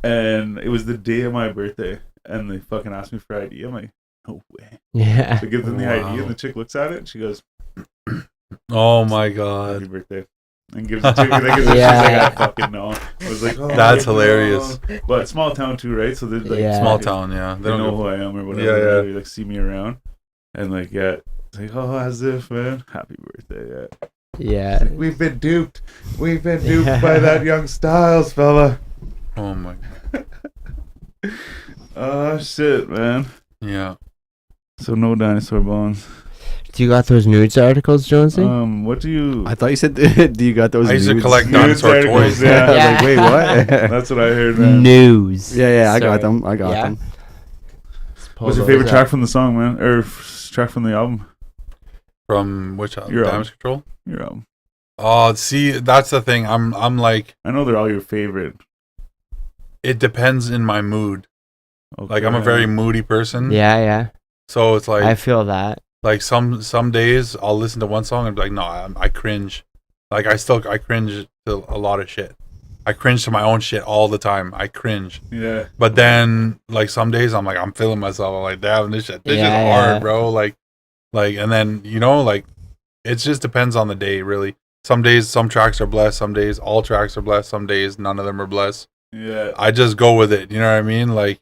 B: and it was the day of my birthday, and they fucking asked me for ID. I'm like, no way.
C: Yeah.
B: So I give them the ID,
E: Wow.
B: and the chick looks at it, and she goes,
E: Oh my
B: happy
E: god.
B: birthday. And gives it to me. Like, she's
C: Yeah.
B: like, I fucking know. I was like, oh,
E: That's
B: no.
E: hilarious.
B: But small town too, right? So there's like,
C: Yeah.
E: Small town, yeah.
B: they know who I am or whatever.
E: Yeah, yeah.
B: They like see me around, and like, yeah, it's like, oh, as if, man, happy birthday. Yeah.
C: Yeah.
B: We've been duped. We've been duped by that young Stylez fella.
E: Oh my
B: Oh shit, man.
E: yeah.
B: So no dinosaur bones.
C: Do you got those nudes articles, Jonesy?
B: What do you?
F: I thought you said, do you got those?
E: I used to
F: nudes?
E: collect
B: Nudes
E: dinosaur
B: articles,
E: toys.
B: yeah.
F: I was like, wait, what?
B: That's what I heard, man.
C: News.
F: yeah, I
C: Sorry.
F: got them. I got
C: Yeah.
F: them.
B: What's your favorite track from the song, man? Or track from the album?
E: From which album?
B: Your
E: Damage Control?
B: Your album.
E: Oh, see, that's the thing. I'm like,
B: I know they're all your favorite.
E: it depends in my mood.
B: Okay.
E: Like I'm a very moody person.
C: Yeah, yeah.
E: So it's like
C: I feel that.
E: like some days I'll listen to one song and be like, no, I cringe. Like I cringe to a lot of shit. I cringe to my own shit all the time. I cringe.
B: Yeah.
E: But then like some days I'm like, I'm feeling myself. I'm like, damn, this shit
C: Yeah,
E: hard,
C: yeah.
E: bro. Like, and then, you know, like it just depends on the day, really. Some days some tracks are blessed. Some days all tracks are blessed. Some days none of them are blessed.
B: Yeah.
E: I just go with it. You know what I mean? Like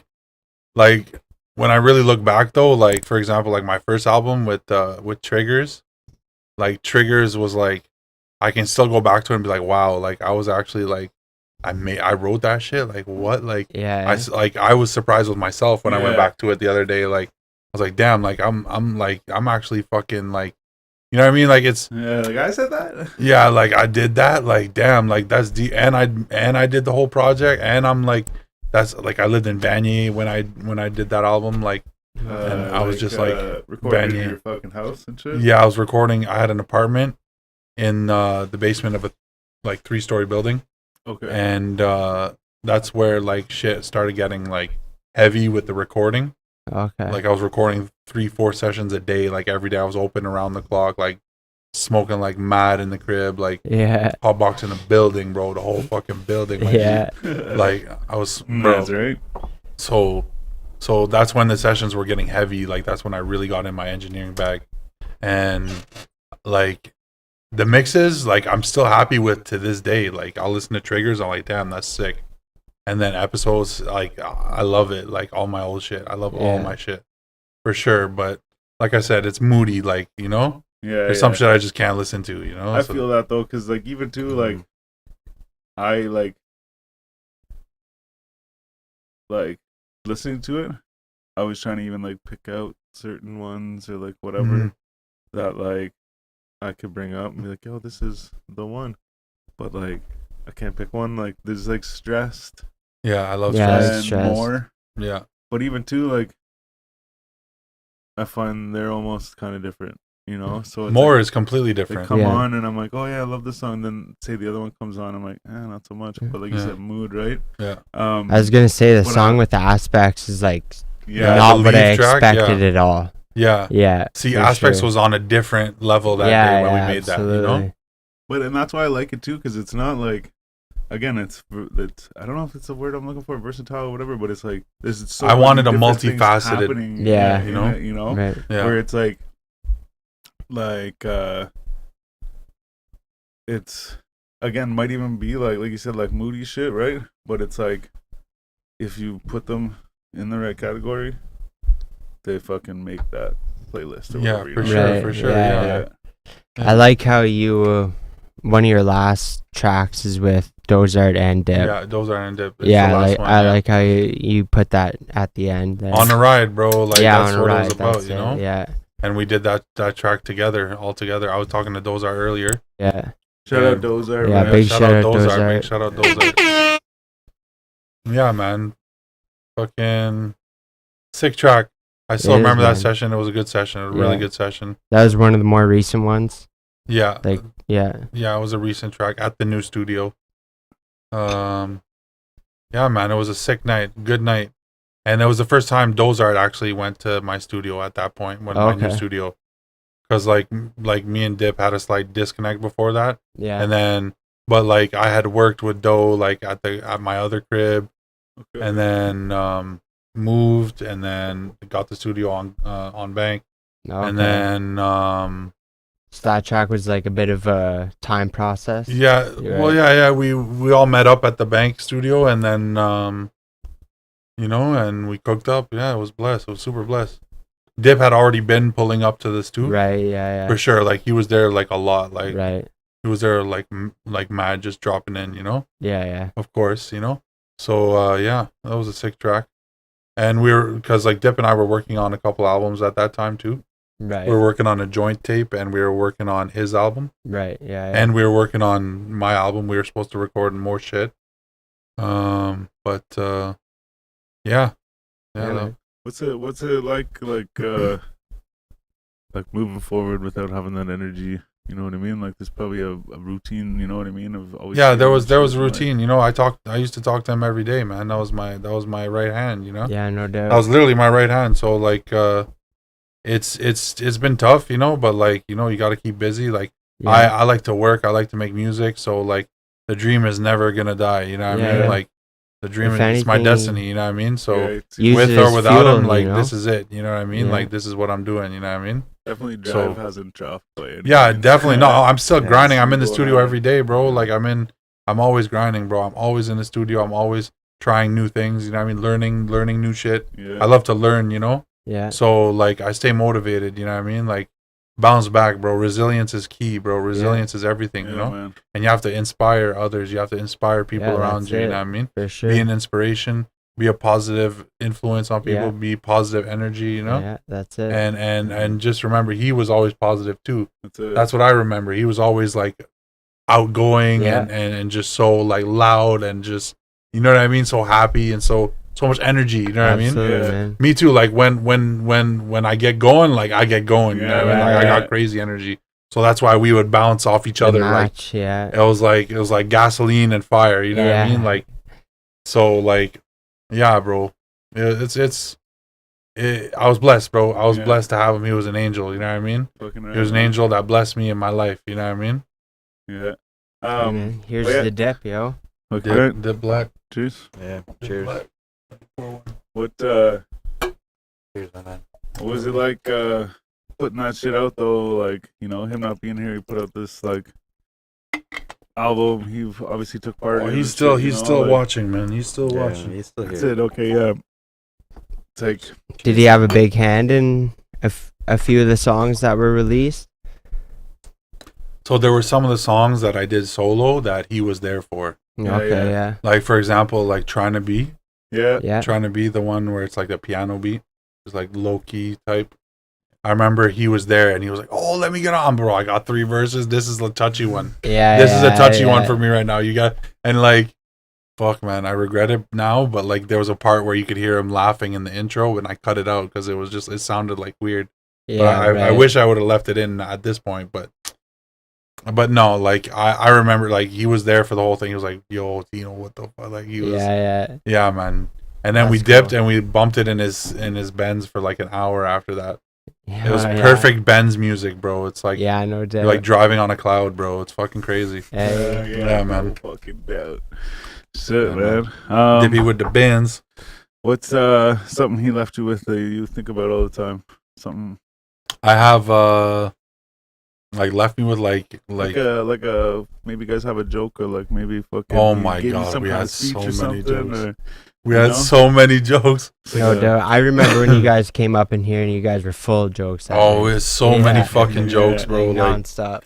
E: when I really look back though, like for example, like my first album with Triggers, like Triggers was like, I can still go back to it and be like, wow, like I was actually like, I wrote that shit. Like what? Like
C: Yeah.
E: I was surprised with myself when I went
B: Yeah.
E: back to it the other day. Like I was like, damn, like I'm actually fucking like, you know what I mean? Like it's,
B: Yeah. Like I said that.
E: yeah, like I did that. Like damn, like that's and I did the whole project, and I'm like, that's like I lived in Vanier when I did that album. Like and I was just like
B: recording in
E: Vanier.
B: your fucking house and shit.
E: Yeah, I was recording. I had an apartment in the basement of a like 3-story building,
B: Okay.
E: and that's where like shit started getting like heavy with the recording.
C: Okay.
E: Like I was recording 3-4 sessions a day, like every day. I was open around the clock, like smoking like mad in the crib, like
C: Yeah.
E: hotboxing the building, bro. The whole fucking building. Like,
C: Yeah.
E: like I was, bro.
B: That's right.
E: So that's when the sessions were getting heavy. Like that's when I really got in my engineering bag, and like the mixes, like I'm still happy with to this day. Like I'll listen to triggers, I'm like, damn, that's sick. And then episodes, like I love it. Like all my old shit, I love all my shit for sure. But like I said, it's moody. Like you know,
B: Yeah.
E: there's some shit I just can't listen to. You know,
B: I feel that though, because like even too, like I like listening to it. I was trying to even like pick out certain ones or like whatever that like I could bring up and be like, yo, this is the one. But like I can't pick one. Like there's like Stressed.
E: Yeah, I love
C: Yeah,
E: Stress.
B: And
C: Stressed.
B: More.
E: Yeah,
B: But even too, like I find they're almost kind of different, you know. So it's
E: More
B: like,
E: is completely
B: they
E: different.
B: come
C: Yeah.
B: on and I'm like, oh yeah, I love this song. Then say the other one comes on, I'm like, not so much. But like you
E: Yeah.
B: said, mood, right?
E: Yeah.
C: I was gonna say the
B: When
C: song
B: I-
C: with the aspects is like
E: Yeah,
C: not
E: the
C: what I
E: lead track,
C: expected
E: yeah.
C: at all.
E: Yeah.
C: Yeah.
E: See,
C: for
E: Aspects
C: sure.
E: was on a different level that
C: yeah,
E: day when
C: yeah,
E: we made
C: absolutely.
E: that, you know?
B: But and that's why I like it too, because it's not like, again, it's I don't know if it's the word I'm looking for, versatile or whatever, but it's like there's so
E: I
B: many
E: wanted a
B: different things
E: multifaceted-
B: happening,
C: Yeah.
B: in
E: You know?
B: it, you know,
C: Right.
E: Yeah.
B: where it's like it's again might even be like you said, like moody shit, right? But it's like if you put them in the right category, they fucking make that playlist or
E: Yeah,
B: whatever. you
E: for
B: know?
E: sure,
C: Right,
E: for sure.
C: yeah,
E: Yeah.
B: Yeah.
C: I like how you one of your last tracks is with Dozart and Dip.
E: Yeah, those are in dip. It's
C: Yeah,
E: the last
C: like
E: one,
C: I
E: yeah.
C: like how you put that at the end there.
E: On the ride, bro. Like
C: yeah,
E: that's
C: on a
E: what
C: ride.
E: it was about,
C: That's
E: you
C: it,
E: know?
C: Yeah,
E: And we did that track together, all together. I was talking to Dozart earlier.
C: yeah.
B: Shout out
E: And-
B: Dozart.
C: Yeah,
B: man.
C: big
E: shout
C: shout
E: out
C: out
E: Dozart.
C: Dozart.
E: Big shout out Dozart. Yeah, man. Fucking sick track. I still
C: It is,
E: remember that
C: man.
E: session. It was a good session. A really
C: Yeah.
E: good session.
C: That was one of the more recent ones.
E: Yeah.
C: Like, yeah,
E: Yeah, it was a recent track at the new studio. Yeah, man, it was a sick night, good night, and it was the first time Dozart actually went to my studio at that point, when my new
C: Okay.
E: studio, because like me and Dip had a slight disconnect before that,
C: yeah.
E: and then but like I had worked with Doe like at my other crib,
B: Okay.
E: and then moved, and then got the studio on Bank,
C: Okay.
E: and then
C: So that track was like a bit of a time process.
E: yeah,
C: You're
E: well,
C: right.
E: yeah, we all met up at the Bank studio, and then you know, and we cooked up. Yeah, it was blessed. It was super blessed. Dip had already been pulling up to this too,
C: Right. Yeah.
E: for sure. Like he was there like a lot. Like
C: Right.
E: he was there like mad, just dropping in. You know,
C: Yeah. Yeah.
E: of course. You know, so yeah, that was a sick track. And we were because like Dip and I were working on a couple albums at that time too.
C: Right.
E: We were working on a joint tape, and we were working on his album.
C: Right. Yeah. Yeah.
E: And we were working on my album. We were supposed to record more shit. But yeah.
C: Yeah, man.
B: What's it like moving forward without having that energy? You know what I mean? Like there's probably a routine. You know what I mean? Of always.
E: Yeah, there
B: doing
E: was
B: shit,
E: a
B: like-
E: routine. You know, I used to talk to him every day, man. That was my right hand, you know?
C: Yeah. No doubt.
E: That was literally my right hand. So like it's been tough, you know, but like, you know, you gotta keep busy. Like
C: yeah.
E: I like to work, I like to make music, so like the dream is never gonna die, you know what I
C: Yeah,
E: mean?
C: yeah.
E: Like the dream
C: If
E: is my
C: anything,
E: destiny, you know what I mean? So
B: Yeah, it's
C: Use
E: with
C: it
E: or
C: as
E: without
C: fuel,
E: him, like
C: you know?
E: this is it, you know what I mean?
C: Yeah.
E: Like this is what I'm doing, you know what I mean?
B: definitely
E: So-
B: drive hasn't dropped. By any
E: Yeah,
B: means.
E: definitely. No, I'm still
C: Yeah,
E: grinding. I'm in the
B: still
E: studio
B: going
E: every day, bro. Like I'm always grinding, bro. I'm always in the studio. I'm always trying new things, you know what I mean? Learning new shit.
B: Yeah.
E: I love to learn, you know?
C: Yeah.
E: So like I stay motivated, you know what I mean? Like bounce back, bro. Resilience is key, bro. Resilience is everything, you
B: Yeah,
E: know?
B: man.
E: And you have to inspire others. You have to inspire people
C: Yeah,
E: around
C: that's
E: you, you
C: it.
E: know what I mean?
C: For sure.
E: Be an inspiration, be a positive influence on people,
C: Yeah.
E: be positive energy, you know?
C: Yeah. That's it.
E: And just remember he was always positive too.
B: That's it.
E: That's what I remember. He was always like outgoing
C: Yeah.
E: and just so like loud and just, you know what I mean? So happy and so much energy, you know what I mean?
C: Absolutely,
B: Yeah.
C: man.
E: Me too. Like when I get going, like I get going. You know what I mean?
C: Yeah,
E: Like I
C: yeah.
E: got crazy energy. So that's why we would bounce off each
C: The
E: other. Like
C: match, yeah.
E: it was like gasoline and fire. You know what I
C: Yeah.
E: mean? Like so like yeah, bro. It's I was blessed, bro. I was
B: Yeah.
E: blessed to have him. He was an angel. You know what I mean?
B: Fucking
E: He was an angel that blessed me in my life. You know what I mean?
B: Yeah.
C: Hey, man, here's
B: yeah.
C: the dip, yo.
B: Okay.
E: The black.
B: Cheers.
D: Yeah. Cheers.
B: What
E: Cheers, man.
B: what was it like putting that shit out though? Like, you know, him not being here, he put out this like album. He obviously took part.
E: Oh,
B: in
E: he's
B: it,
E: still
B: you
E: he's
B: know,
E: still
B: like,
E: watching, man. He's still
D: Yeah,
E: watching.
D: he's still
B: That's
D: here.
B: it. Okay, yeah. It's like
C: Did he have a big hand in a few of the songs that were released?
E: So there were some of the songs that I did solo that he was there for.
B: Yeah,
C: Okay,
B: yeah.
C: yeah.
E: Like for example, like Trying to Be.
B: yeah.
C: Yeah.
E: Trying to Be, the one where it's like a piano beat. It's like low key type. I remember he was there and he was like, "Oh, let me get on, bro. I got 3 verses. This is a touchy one.
C: Yeah.
E: This is a touchy one
C: yeah.
E: for me right now. You got," and like, fuck, man, I regret it now. But like, there was a part where you could hear him laughing in the intro, and I cut it out because it sounded like weird.
C: Yeah,
E: But I
C: right.
E: wish I would have left it in at this point. But no, like I remember like he was there for the whole thing. He was like, "Yo, Tino, what the fuck?" Like he was,
C: Yeah.
E: man. And then we
C: That's
E: dipped
C: cool.
E: and we bumped it in his Benz for like an hour after that.
C: Yeah,
E: It was
C: yeah.
E: perfect Benz music, bro. It's like
C: Yeah, no doubt.
E: you're like driving on a cloud, bro. It's fucking crazy.
C: Hey.
E: Yeah, man.
B: No fucking doubt. Shit,
E: Yeah,
B: man.
E: Dippy with the Benz.
B: What's something he left you with that you think about all the time? Something
E: I have like left me with like
B: like a maybe you guys have a joke or like maybe fucking
E: Oh
B: he
E: my
B: gave you
E: God,
B: some
E: we
B: kind
E: had
B: of speech
E: so
B: or
E: many
B: something,
E: jokes.
B: or,
E: we
B: you
E: had
B: know?
E: so many jokes.
C: No doubt. I remember when you guys came up in here and you guys were full of jokes. that
E: Oh,
C: night.
E: it's so
C: Yeah.
E: many fucking
B: Yeah.
E: jokes, bro.
C: Like,
E: Like
C: non-stop.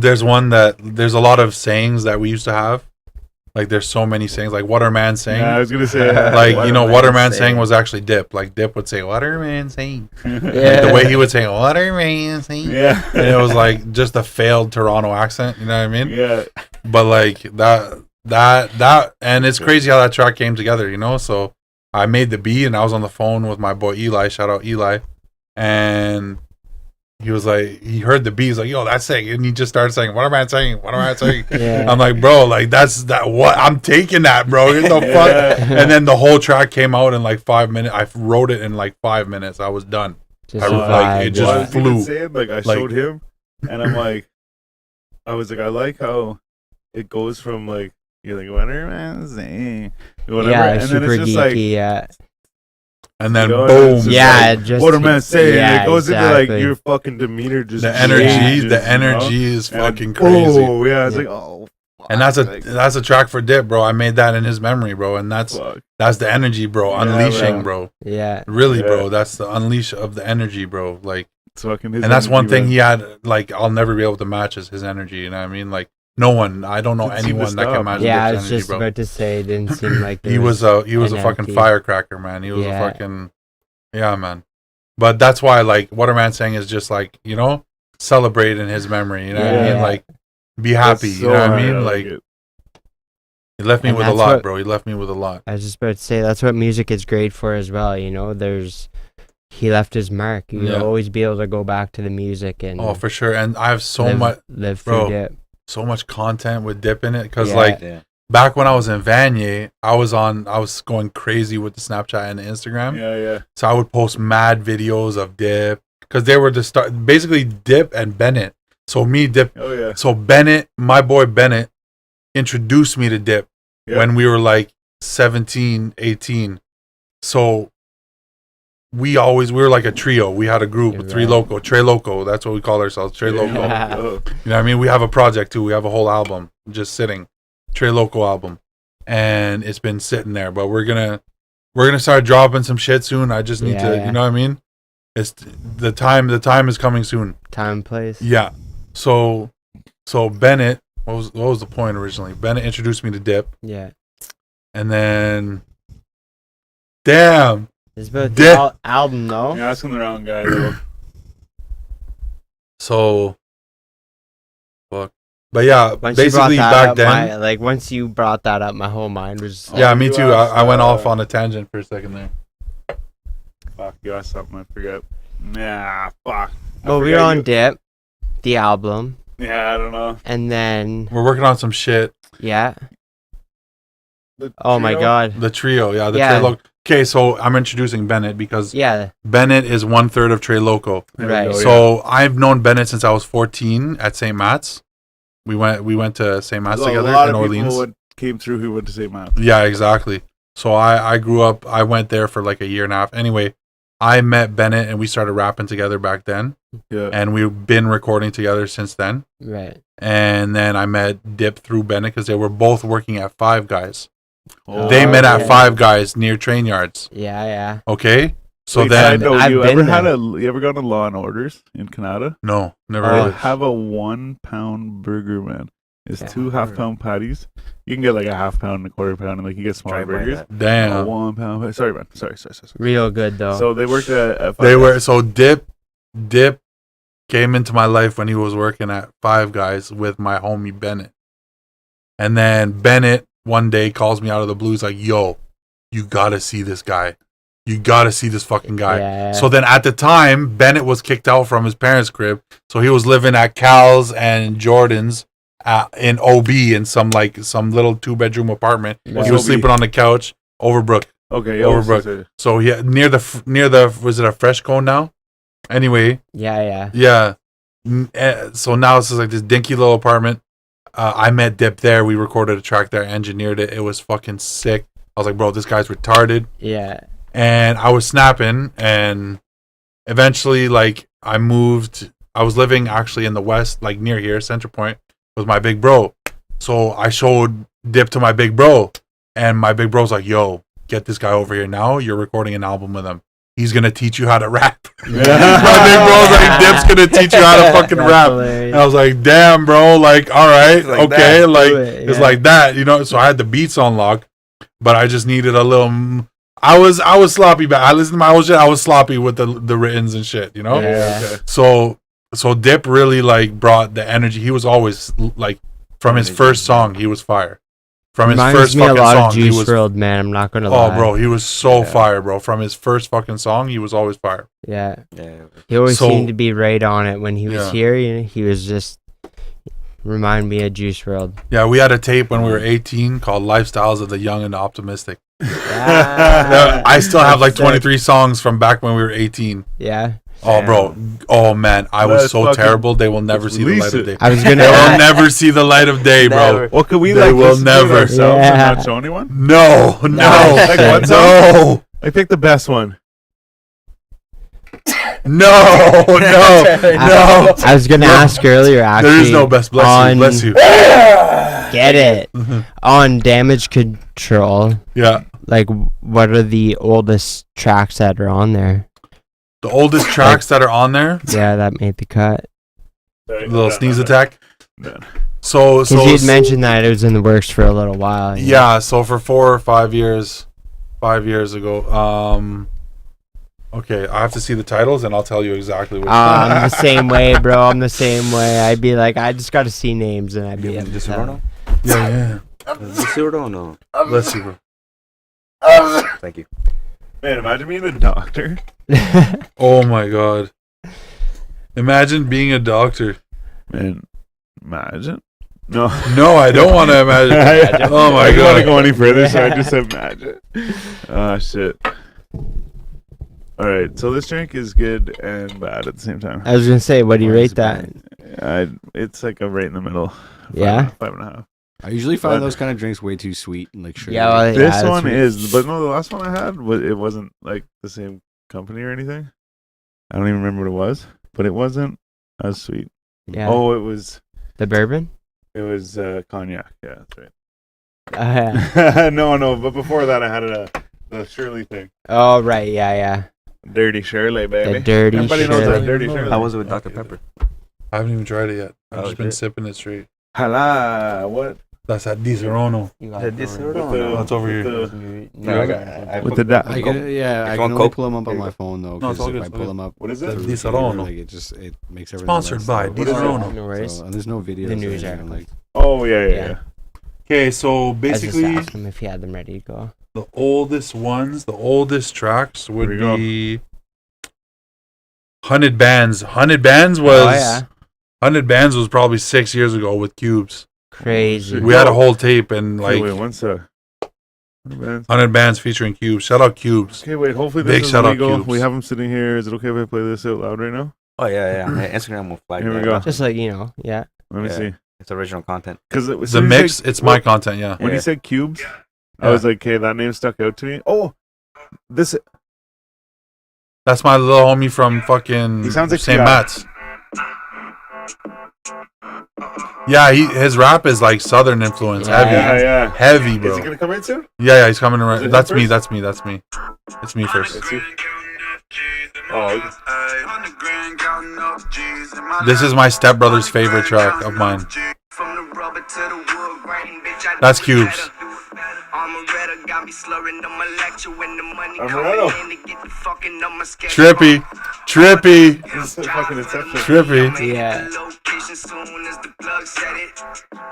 E: there's a lot of sayings that we used to have. Like there's so many sayings, like what are man saying?
B: Yeah, I was gonna say
E: Like,
B: what
E: you
B: a
E: know,
B: man
E: what are man
B: saying.
E: saying was actually Dip. Like Dip would say, "What are man saying?"
C: Yeah.
E: Like, the way he would say, "What are man saying?"
B: Yeah,
E: And it was like just a failed Toronto accent, you know what I mean?
B: yeah,
E: But like that and it's crazy how that track came together, you know? So I made the beat and I was on the phone with my boy Eli, shout out Eli, and he was like, he heard the beat, he's like, "Yo, that's sick," and he just started saying, "What am I saying? What am I saying?"
C: Yeah.
E: I'm like, "Bro, like that's that what I'm taking that, bro. Get the fuck."
B: Yeah.
E: And then the whole track came out in like 5 minutes. I wrote it in like 5 minutes. I was done.
C: Just
E: I
C: a
E: was like,
C: vibe,
E: it just
B: Well, I
C: yeah.
B: was even
E: flew.
B: saying, like I
E: Like-
B: showed him, and I'm like, I was like, I like how it goes from like you're like what are man saying, whatever,
C: Yeah,
B: and
C: super
B: then it's just like
C: geeky, yeah.
E: And then
B: You know,
E: boom.
B: it's just
C: Yeah,
B: like,
C: just
B: what am I saying?
C: yeah,
B: It goes into
C: exactly.
B: like your fucking demeanor, just
E: The energy,
B: changes,
E: the
B: you know?
E: energy is
B: And
E: fucking crazy.
B: Oh yeah, it's
C: Yeah.
B: like oh, fuck,
E: And that's
B: like,
E: a track for Dip, bro. I made that in his memory, bro. And that's
B: fuck.
E: the energy, bro.
B: Yeah,
E: Unleashing,
B: bro.
E: bro.
C: Yeah.
E: Really,
B: Yeah.
E: bro. That's the unleash of the energy, bro. Like,
B: It's fucking his
E: and that's one
B: energy,
E: thing
B: man.
E: he had. Like, I'll never be able to match is his energy. You know what I mean? Like, no one. I don't know
B: Didn't seem to
E: anyone that
B: stop.
E: can match
C: Yeah, I
E: Dip's
C: was
E: energy,
C: just
E: bro.
C: about to say it didn't seem like
E: He was a
C: an
E: fucking
C: empty-
E: firecracker, man. He was
C: Yeah.
E: a fucking yeah, man. But that's why, like, what a man saying is just like, you know, celebrate in his memory. You know what I mean?
C: Yeah.
E: Like, be happy.
B: That's
E: You know what I
B: hard,
E: mean? Like,
B: it.
E: he left me
C: And
E: with a
C: that's
E: lot,
C: what-
E: bro. He left me with a lot.
C: I was just about to say that's what music is great for as well. You know, he left his mark. You'll
E: Yeah.
C: always be able to go back to the music and
E: Oh, for sure. And I have so
C: live
E: bro,
C: through it.
E: so much content with Dip in it because
C: Yeah.
E: like
D: Yeah.
E: back when I was in Vanier, I was going crazy with the Snapchat and the Instagram.
B: Yeah, yeah.
E: So I would post mad videos of Dip because they were the start, basically Dip and Bennett. So me, Dip.
B: Oh yeah.
E: So Bennett, my boy Bennett, introduced me to Dip
B: Yeah.
E: when we were like 17, 18. So we were like a trio. We had a group,
C: You're
E: Three
C: right.
E: Loco, Trey Loco. That's what we call ourselves, Trey Loco.
C: Yeah.
B: Oh,
E: You know what I mean? We have a project too. We have a whole album just sitting, Trey Loco album, and it's been sitting there. But we're gonna start dropping some shit soon. I just need to,
C: Yeah.
E: you know what I mean? It's the time. The time is coming soon.
C: Time and place.
E: Yeah. So Bennett, what was the point originally? Bennett introduced me to Dip,
C: Yeah.
E: and then, damn,
C: It's about
E: Dip.
C: the album though.
B: you're asking the wrong guy though.
E: so, fuck. But yeah,
C: Once you
E: basically
C: brought that
E: back
C: up,
E: then.
C: once you brought that up, my whole mind was
E: Yeah,
B: Oh,
E: me
B: you
E: too.
B: asked,
E: I went off
B: uh,
E: on a tangent for a second there.
B: Fuck, you asked something I forget. Nah, fuck. I
C: Well, we
B: forget
C: were on
B: you-
C: Dip, the album,
B: Yeah, I don't know.
C: and then
E: We're working on some shit.
C: yeah.
B: The
C: Oh my
B: trio?
C: god.
E: The trio, yeah, the
C: Yeah.
E: Trey Loco. Okay, so I'm introducing Bennett because
C: Yeah.
E: Bennett is 1/3 of Trey Loco.
C: Right.
E: So I've known Bennett since I was 14 at St. Matt's. We went to St. Matt's together
B: a lot
E: in
B: of
E: Orleans.
B: people came through who went to St. Matt's.
E: Yeah, exactly. So I grew up. I went there for like a year and a half. Anyway, I met Bennett and we started rapping together back then.
B: Yeah.
E: And we've been recording together since then.
C: Right.
E: And then I met Dip through Bennett because they were both working at Five Guys.
B: Oh,
E: They met at
C: okay.
E: Five Guys near train yards.
C: Yeah, yeah.
E: Okay. So
B: Wait,
E: then
B: side note,
C: I've
B: you
C: been
B: ever gone to Law and Orders in Canada?
E: no, never.
C: Oh.
B: They have a 1 pound burger, man. It's
C: Yeah.
B: 2 half-pound patties. You can get like a half pound and a quarter pound, and like you get smaller
D: Drive by
B: burgers.
D: that.
B: A
E: Damn.
B: 1 pound. Sorry, man. Sorry.
C: Real good though.
B: So they worked at
E: They
B: Five
E: were
B: Guys.
E: so Dip came into my life when he was working at Five Guys with my homie Bennett. And then Bennett one day calls me out of the blue. He's like, "Yo, you gotta see this guy. You gotta see this fucking guy."
C: Yeah.
E: So then at the time, Bennett was kicked out from his parents' crib. So he was living at Cal's and Jordan's in OB in some little 2-bedroom apartment.
C: What's
E: He was
B: OB?
E: sleeping on the couch, Overbrook.
B: Okay,
E: Overbrook. So yeah, near the was it a Fresh Cone now? Anyway,
C: yeah.
E: yeah. So now it's just like this dinky little apartment. I met Dip there. We recorded a track there, engineered it. It was fucking sick. I was like, bro, this guy's retarded.
C: Yeah.
E: And I was snapping, and eventually, like, I moved. I was living actually in the west, like near here, Center Point, with my big bro. So I showed Dip to my big bro, and my big bro's like, "Yo, get this guy over here now. You're recording an album with him. He's gonna teach you how to rap." My big bro's like, "Dip's gonna teach you how to fucking
C: That's
E: rap."
C: hilarious.
E: And I was like, "Damn, bro. Like, all right,
D: It's like
E: okay,
D: that.
E: like
C: Do it,
E: it's
C: yeah.
E: like that, you know." So I had the beats on lock, but I just needed a little. I was sloppy, but I listened to my whole shit. I was sloppy with the writtens and shit, you know.
C: Yeah.
B: Okay.
E: So Dip really like brought the energy. He was always like from his first song, he was fire. From his
C: Reminds
E: first
C: me a
E: fucking
C: lot
E: song,
C: of
E: he
C: Juice
E: was.
C: WRLD, man. I'm not gonna lie.
E: Oh, bro, he was so
D: Yeah.
E: fire, bro. From his first fucking song, he was always fire.
C: Yeah.
D: Yeah.
C: He always
E: So-
C: seemed to be right on it when he was
E: Yeah.
C: here. You know, he was just remind me of Juice WRLD.
E: Yeah, we had a tape when we were 18 called "Lifestyles of the Young and Optimistic."
C: Yeah.
E: I still have like 23 songs from back when we were 18.
C: Yeah.
E: Oh, bro. Oh, man. I was
B: Let's
E: so
B: fucking-
E: terrible. They will never
B: let's
E: see the
B: release
E: light of
B: it.
E: day.
C: I was
E: They
C: gonna.
E: will never see the light of day, bro.
D: Never.
B: Well, could we
E: They
B: like
E: will
B: listen to it
E: never.
B: ourselves and
C: Yeah.
B: not show anyone?
E: No, no,
B: Like, what song?
E: no,
B: I picked the best one.
E: no, no.
C: I was gonna ask earlier. Actually,
E: There is no best. Bless
C: on,
E: you. Bless you.
C: Get it on Damage Control.
E: Yeah.
C: Like, what are the oldest tracks that are on there?
E: The oldest tracks that are on there,
C: Yeah, that made the cut.
E: little sneeze attack.
B: No.
E: So,
C: Because you'd mentioned that it was in the works for a little while. you know?
E: yeah. So for 4 or 5 years, 5 years ago, okay, I have to see the titles and I'll tell you exactly which.
C: I'm the same way, bro. I'm the same way. I'd be like, I just got to see names, and I'd be able to
D: This
C: tell.
E: Yeah,
D: This or no?
E: yeah. Bless you, bro.
D: Thank you.
B: Man, imagine being a doctor.
E: Oh my god. Imagine being a doctor.
B: Man, imagine. No.
E: No, I don't want to imagine. Oh my
B: I didn't want to
E: god.
B: go any further, so I just said imagine. Oh, shit. Alright, so this drink is good and bad at the same time.
C: I was gonna say, what do you
B: Why is
C: rate
B: it
C: that?
B: It's like a right in the middle.
C: Yeah?
B: 5.5.
G: I usually find
B: But-
G: those kind of drinks way too sweet and like sugar.
C: Yeah, well,
B: This
C: that's
B: one
C: what-
B: is, but no, the last one I had, it wasn't like the same company or anything. I don't even remember what it was, but it wasn't as sweet.
C: Yeah.
B: Oh, it was
C: The bourbon?
B: cognac. Yeah, that's
C: Yeah.
B: right. no, but before that I had the Shirley thing.
C: Oh, right. Yeah.
B: Dirty Shirley, baby.
C: The dirty
B: Everybody knows
C: Shirley.
B: that dirty Shirley.
D: How was it with Dr. Pepper?
E: I haven't even tried it yet. I've
D: Oh,
E: just been
D: shit.
E: sipping it straight.
B: Hala, what?
E: That's at Di Serono.
D: This or
B: With
D: no?
B: the-
E: That's over here.
B: with the-
D: No, I got.
B: With the da-
G: I can, yeah, I
D: If you
G: can
D: want
G: only
D: Coke,
G: pull them up on
D: here you
G: my
D: go.
G: phone though,
E: No, it's
G: because
E: all
G: if
E: good,
G: I
E: it's all
G: pull
E: good.
G: them up,
B: What is
G: the
B: it?
E: Di
G: video,
E: Serono.
G: like it makes everything
E: Sponsored
G: less,
E: by
G: so-
E: Di Serono.
C: No worries.
G: So, and there's no videos.
C: The
G: or
C: news
G: anything,
C: article.
G: like
B: Oh yeah.
C: Yeah.
E: Okay, so
C: I was just
E: basically
C: asking him if he had them ready to go.
E: the oldest tracks would
B: Here we go.
E: be 100 Bands. 100 Bands was
C: Oh, yeah.
E: 100 Bands was probably 6 years ago with Cubes.
C: Crazy.
B: Shit.
E: We had a whole tape and
B: Like,
E: like
B: wait, one sec.
E: 100 Bands featuring Cubes. Shout out Cubes.
B: Okay, wait. Hopefully
E: Big
B: this is
E: shout out
B: legal.
E: Cubes.
B: We have him sitting here. Is it okay if I play this out loud right now?
D: Oh yeah. Instagram will flag
B: Here we
D: that.
B: go.
C: Just like, you know, yeah.
B: Let me
D: Yeah.
B: see.
D: It's original content.
B: Because
E: The mix, it's my content, yeah.
B: When
D: Yeah.
B: he said Cubes, I
E: Yeah.
B: was like, okay, that name stuck out to me. Oh, this.
E: That's my little homie from fucking
B: He sounds like
E: St.
B: T.I.
E: Matt's. Yeah, his rap is like Southern influence,
C: Yeah,
E: heavy,
B: Yeah.
E: heavy,
B: Is
E: bro.
B: he gonna come in soon?
E: Yeah, he's coming
B: Is it
E: around.
B: him
E: That's me.
B: first?
E: That's me. It's me first.
B: Let's see. Oh,
E: This is my stepbrother's favorite track of mine. That's Cubes. Trippy.
B: this is fucking Inception.
E: Trippy.
C: Yeah.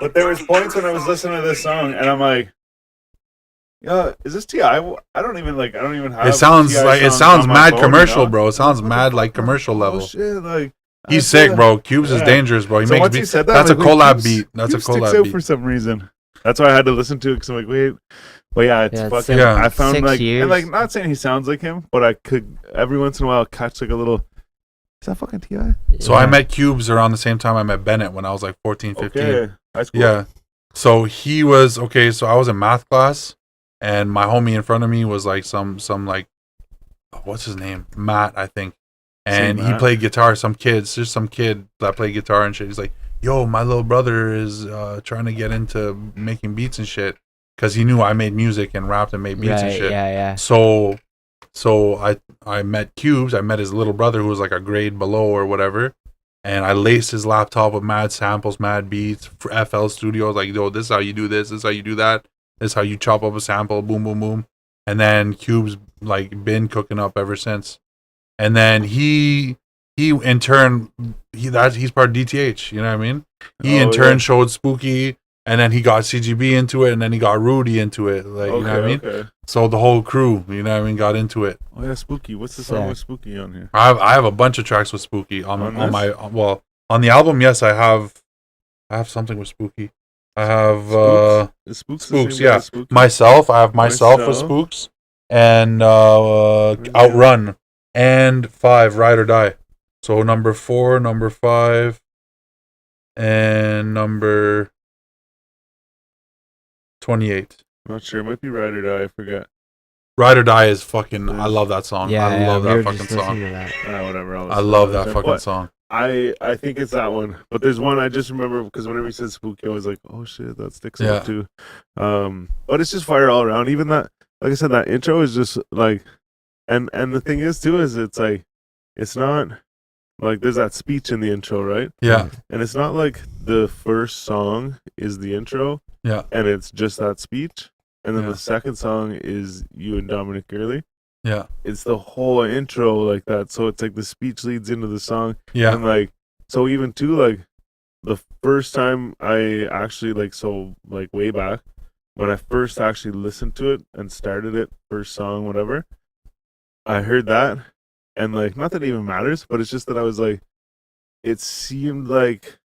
B: But there was points when I was listening to this song, and I'm like, "Yeah, is this Ti? I don't even have."
E: It sounds
B: T.I.
E: like it
B: songs
E: sounds
B: on my
E: mad
B: phone,
E: commercial,
B: you know?
E: bro. It sounds
B: What the
E: mad like
B: fuck?
E: commercial
B: Oh,
E: level.
B: shit, like
E: He's
B: I
E: sick,
B: feel-
E: bro. Cubes is
B: Yeah.
E: dangerous, bro. He
B: So
E: makes
B: once you
E: beats.
B: said that,
E: That's a
B: I'm like, wait,
E: collab
B: Cubes-
E: beat. That's a
B: Cubes sticks
E: collab
B: out
E: beat.
B: for some reason. That's why I had to listen to it because I'm like, wait, but yeah, it's
C: Yeah, it's
B: fucking.
E: Yeah.
B: I found
C: 6
B: like,
C: years.
B: and like, not saying he sounds like him, but I could every once in a while catch like a little. Is that fucking Ti?
E: So I met Cubes around the same time I met Bennett when I was like 14, 15.
B: Okay, that's cool.
E: Yeah. So he was okay. So I was in math class, and my homie in front of me was like some like, what's his name? Matt, I think. And
B: Say
E: he
B: Matt.
E: played guitar. Some kid that played guitar and shit. He's like, "Yo, my little brother is trying to get into making beats and shit," because he knew I made music and rapped and made beats and
C: Right,
E: shit.
C: yeah.
E: So I met Cubes. I met his little brother who was like a grade below or whatever. And I laced his laptop with mad samples, mad beats, for FL Studio. I was like, yo, this is how you do this. This is how you do that. This is how you chop up a sample. Boom, boom, boom. And then Cubes like been cooking up ever since. And then he in turn, he's part of DTH. You know what I mean? He in turn showed Spooky, and then he got CGB into it, and then he got Rudy into it. Like, you know what I mean?
B: Okay.
E: So the whole crew, you know what I mean, got into it.
B: Oh yeah, Spooky. What's the song
C: Yeah.
B: with Spooky on here?
E: I have a bunch of tracks with Spooky on
B: this?
E: my on the album. Yes, I have something with Spooky. I have
B: Is Spooks. the
E: Spooks.
B: same guy
E: Yeah,
B: as Spooky?
E: myself. I have myself with
B: Myself.
E: Spooks and Outrun and 5 Ride or Die. So number 4, number 5, and number 28.
B: Not sure. It might be Ride or Die. I forget.
E: Ride or Die is fucking. I love that song.
C: Yeah,
E: I love
C: we
E: that
C: were
E: fucking
C: just listening
E: song.
C: to that.
B: Whatever.
E: I love that fucking song.
B: I think it's that one, but there's one I just remember because whenever he said Spooky, I was like, oh shit, that sticks
E: Yeah.
B: out too. But it's just fire all around. Even that, like I said, that intro is just like, and the thing is too is it's like, it's not like there's that speech in the intro, right?
E: Yeah,
B: And it's not like the first song is the intro,
E: yeah,
B: and it's just that speech, and then
E: Yeah.
B: the second song is you and Dominic Gurley.
E: yeah,
B: It's the whole intro like that, so it's like the speech leads into the song.
E: yeah,
B: And like, so even too, like, the first time I actually, like, so, like, way back, when I first actually listened to it and started it, first song, whatever, I heard that, and, like, not that it even matters, but it's just that I was like, it seemed like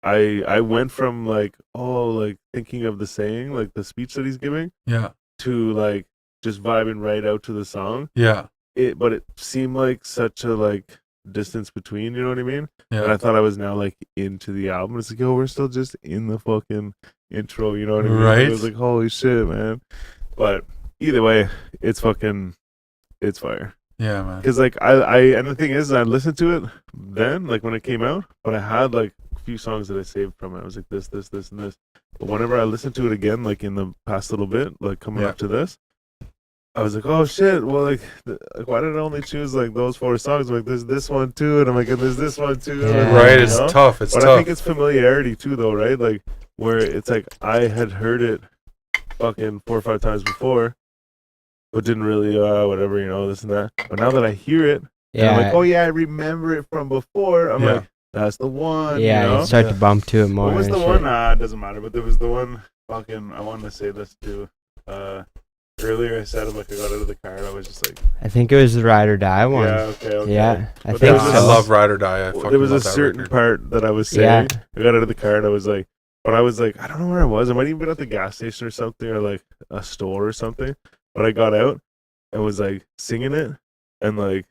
B: I went from, like, oh, like, thinking of the saying, like, the speech that he's giving,
E: yeah,
B: to, like, just vibing right out to the song.
E: yeah,
B: But it seemed like such a, like, distance between, you know what I mean? And I
E: yeah.
B: thought I was now like into the album. It's like, yo, we're still just in the fucking intro, you know what I mean?
E: Right.
B: I was like, holy shit, man. But either way, it's fire.
E: Yeah, man.
B: Because like I and the thing is, I listened to it then, like when it came out, but I had like a few songs that I saved from it. I was like this, and this. But whenever I listened to it again, like in the past little bit, like coming
E: Yeah.
B: up to this, I was like, oh shit, well, like why did I only choose like those 4 songs? Like there's this one too, and I'm like, and there's this one too.
C: Yeah.
B: And,
E: Right,
B: you
E: it's
B: know?
E: tough. It's
B: But I
E: tough.
B: think it's familiarity too, though, right? Like where it's like I had heard it fucking 4 or 5 times before, but didn't really whatever, you know, this and that. But now that I hear it, and I'm like, oh yeah, I remember it from before. I'm
E: Yeah.
B: like, that's the one.
C: Yeah,
B: you know?
C: you start to bump to it more.
B: What was
C: and
B: the
C: shit.
B: one? It doesn't matter. But there was the one. Fucking, I wanted to say this too. Earlier I said like I got out of the car and I was just like,
C: I think it was the Ride or Die one.
B: yeah, okay.
C: Yeah, I
B: But
C: think
B: there was
C: so.
E: I love Ride or Die. I fucking
B: There was a
E: love that
B: certain
E: record.
B: part that I was
C: Yeah.
B: saying. I got out of the car and I was like,
H: But I was like, I don't know where I was. I might even been at the gas station or something, or like a store or something. But I got out and was like singing it, and like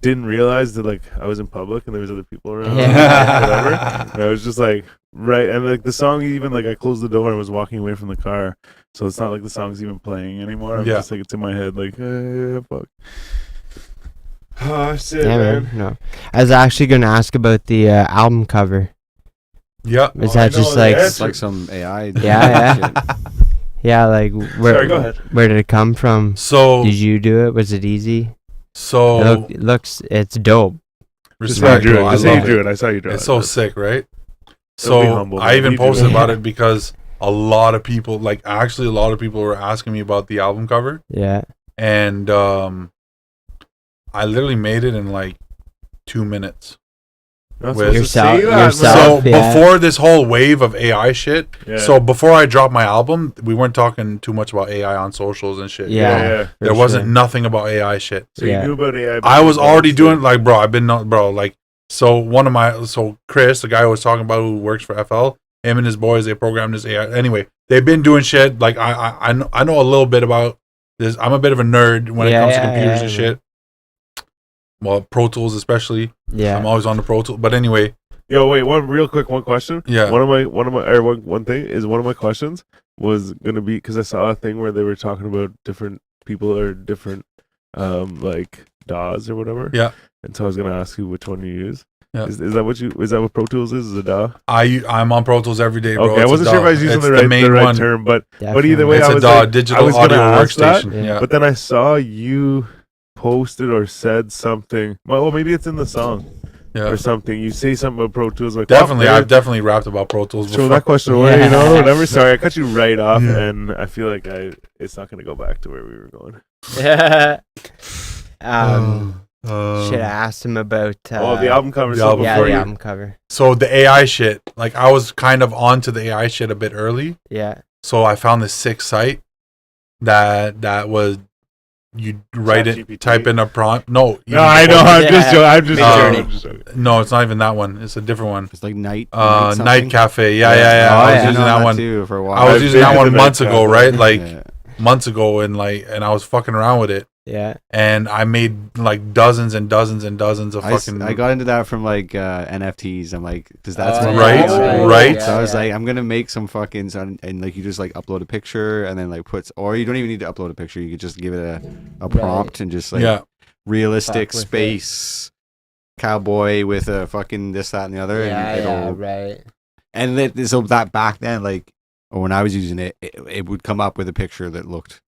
H: didn't realize that like I was in public and there was other people around,
C: Yeah.
H: whatever. And I was just like, right, and like the song even like I closed the door and was walking away from the car, so it's not like the song's even playing anymore. I'm just like it's in my head, like fuck. Oh shit,
C: Yeah,
H: man.
C: man. No, I was actually gonna ask about the album cover.
E: Yeah.
C: Is
H: I
C: that
H: know
C: just
H: the
C: like
H: answer.
G: It's like some AI.
C: Yeah.
G: shit.
C: yeah, like where?
H: Sorry, go ahead.
C: Where did it come from?
E: So
C: Did you do it? Was it easy?
E: so
C: It looks, it's dope.
H: Just say you
E: respect,
H: drew
E: bro.
H: it.
E: I
H: Just say you
E: love
H: drew
E: it.
H: it. I saw you draw it.
E: It's so sick, right?
H: Don't be
E: So
H: humble,
E: I
H: man.
E: even
H: You do
E: posted
H: it.
E: about it because a lot of people, like actually a lot of people were asking me about the album cover,
C: Yeah.
E: and I literally made it in like 2 minutes.
H: Not
E: with-
H: supposed to
C: Yourself-
H: say that, man.
C: yourself.
E: So
C: yeah.
E: before this whole wave of AI shit,
H: Yeah.
E: so before I dropped my album, we weren't talking too much about AI on socials and shit.
C: Yeah.
H: yeah.
C: for
E: There wasn't
C: sure.
E: nothing about AI shit.
H: So
C: Yeah.
H: you knew about AI.
E: I was already doing
H: it.
E: like, bro, I've been not, bro, like, so Chris, the guy I was talking about who works for FL, him and his boys, they programmed this AI. Anyway, they've been doing shit. Like I know a little bit about this. I'm a bit of a nerd when it comes to computers and shit. Well, Pro Tools especially.
C: Yeah.
E: I'm always on the Pro Tools. But anyway,
H: Yo, wait, one question.
E: Yeah.
H: One thing is one of my questions was gonna be because I saw a thing where they were talking about different people or different like DAWs or whatever.
E: Yeah.
H: And so I was gonna ask you which one you use.
E: Yeah.
H: Is that what Pro Tools is? Is a DAW?
E: I'm on Pro Tools every day, bro.
H: Okay, I
E: It's a
H: wasn't sure if I was
E: DAW.
H: using
E: It's
H: the
E: main
H: right
E: one.
H: term, but
C: Definitely.
H: either way,
E: It's
H: I
E: a
H: was
E: DAW,
H: like, I
E: digital
H: was gonna
E: audio
H: ask that,
E: workstation.
C: Yeah.
E: Yeah.
H: but then I saw you posted or said something. Well, maybe it's in the song
E: Yeah.
H: or something. You say something about Pro Tools, like
E: Definitely,
H: oh,
E: I've definitely rapped about Pro Tools
H: throw
E: before.
H: that question away, you know, whatever. Sorry, I cut you right off,
E: Yeah.
H: and I feel like it's not gonna go back to where we were going.
C: Should I asked him about
H: The album cover.
E: the
H: so
E: album
C: yeah,
H: before
C: the
H: you-
C: album cover.
E: So the AI shit, like I was kind of onto the AI shit a bit early.
C: Yeah.
E: So I found this sick site that was you write it,
H: ChatGPT.
E: type in a prompt. No,
H: No, I know. I'm
C: Yeah.
H: just joking. I'm just
E: Midjourney.
H: joking. I'm just joking.
E: No, it's not even that one. It's a different one.
G: It's like night.
E: Night
G: something.
E: Cafe. Yeah.
G: Oh,
E: I was
G: yeah,
E: using
G: I know
E: that one.
G: too for a while.
E: I was
H: I've
E: using
H: been
E: that
H: to
E: one
H: the
E: months
H: Night
E: ago,
H: Cafe.
E: right? Like
G: Yeah.
E: months ago, and I was fucking around with it,
C: Yeah.
E: and I made like dozens and dozens and dozens of fucking.
G: I got into that from like NFTs. I'm like, because that's
C: Oh,
G: what
E: Right,
G: my-
E: right.
G: So I was like, I'm gonna make some fucking and like you just like upload a picture and then like or you don't even need to upload a picture. You could just give it a prompt and just like
E: yeah,
G: realistic
C: Fuck with
G: space cowboy with a fucking this that and the other. and it'll,
C: right.
G: And so that back then, like, or when I was using it, it would come up with a picture that looked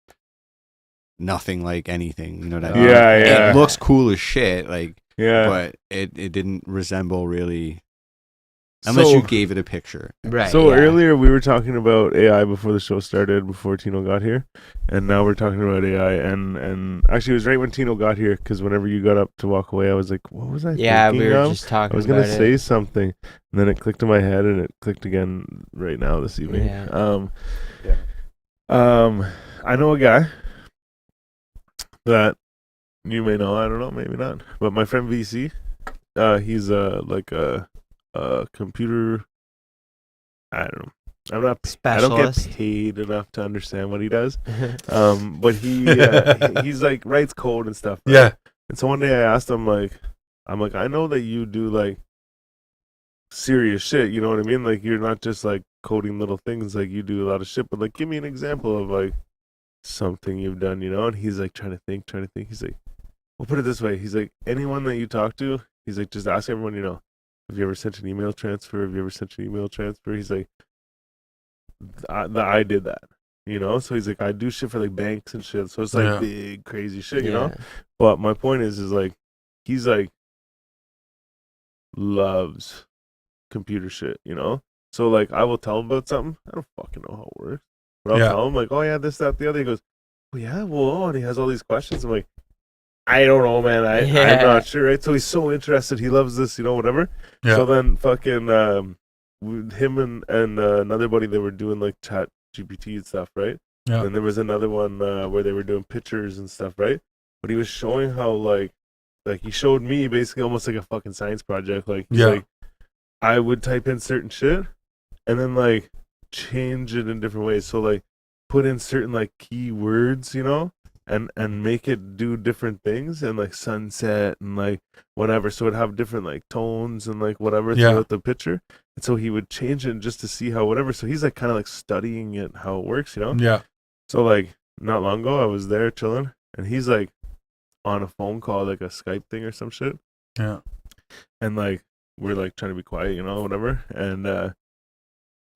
G: nothing like anything. You know what I mean?
H: Yeah, yeah.
G: It looks cool as shit, like,
H: Yeah.
G: but it didn't resemble really, unless you gave it a picture.
C: Right.
H: So
C: yeah.
H: earlier we were talking about AI before the show started, before Tino got here, and now we're talking about AI. And actually, it was right when Tino got here because whenever you got up to walk away, I was like, "What was I
C: Yeah,
H: thinking
C: we were
H: of?"
C: just talking
H: I was
C: about
H: gonna say something, and then it clicked in my head, and it clicked again right now this evening.
C: Yeah.
H: I know a guy that you may know. I don't know, maybe not. But my friend VC, he's like a computer. I don't know. I'm not. I don't get
C: Specialist.
H: paid enough to understand what he does. But he's like writes code and stuff. Right?
E: yeah,
H: And so one day I asked him I'm like, I know that you do like serious shit. You know what I mean? Like you're not just like coding little things. Like you do a lot of shit. But like, give me an example of like something you've done. You know? And he's like trying to think. He's like, well, put it this way. He's like, anyone that you talk to, he's like, just ask everyone you know. Have you ever sent an email transfer? He's like, I did that, you know? So he's like, I do shit for like banks and shit. So it's like
E: Yeah.
H: big, crazy shit, you know? But my point is like, he's like, loves computer shit, you know? So like, I will tell him about something. I don't fucking know how it works. But I'll
E: Yeah.
H: tell him like, oh yeah, this, that, the other. He goes, oh yeah, well, and he has all these questions. I'm like, I don't know, man. I'm not sure, right? So he's so interested. He loves this, you know, whatever.
E: Yeah.
H: So then fucking him and another buddy, they were doing like chat GPT and stuff, right?
E: Yeah.
H: And there was another one where they were doing pictures and stuff, right? But he was showing how like he showed me basically almost like a fucking science project. Like he's
E: Yeah.
H: like, I would type in certain shit and then like change it in different ways. So like put in certain like key words, you know, and make it do different things, and like sunset and like whatever. So it'd have different like tones and like whatever
E: Yeah.
H: throughout the picture. And so he would change it just to see how whatever. So he's like kind of like studying it, how it works, you know?
E: Yeah.
H: So like not long ago I was there chilling, and he's like on a phone call, like a Skype thing or some shit.
E: Yeah.
H: And like we're like trying to be quiet, you know, whatever.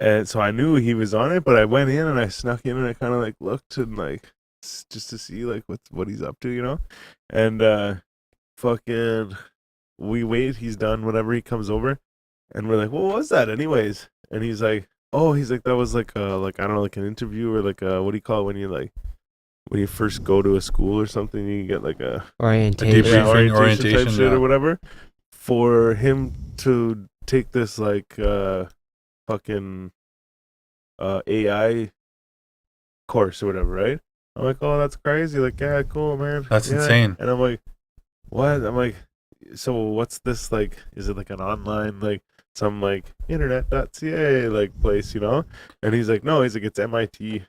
H: And so I knew he was on it, but I went in and I snuck in and I kind of like looked and like just to see like what he's up to, you know. And fucking we wait, he's done, whatever, he comes over and we're like, what was that anyways? And he's like, that was like like I don't know, like an interview or like what do you call it when you first go to a school or something, you get like a
C: Orientation.
E: debriefing,
H: type
E: orientation,
H: shit
E: yeah.
H: or whatever, for him to take this like fucking AI course or whatever, right? I'm like, oh, that's crazy. Like, yeah, cool, man.
E: That's
H: Yeah.
E: insane.
H: And I'm like, what? I'm like, so what's this like? Is it like an online like some like internet.ca like place, you know? And he's like, no, he's like, it's MIT.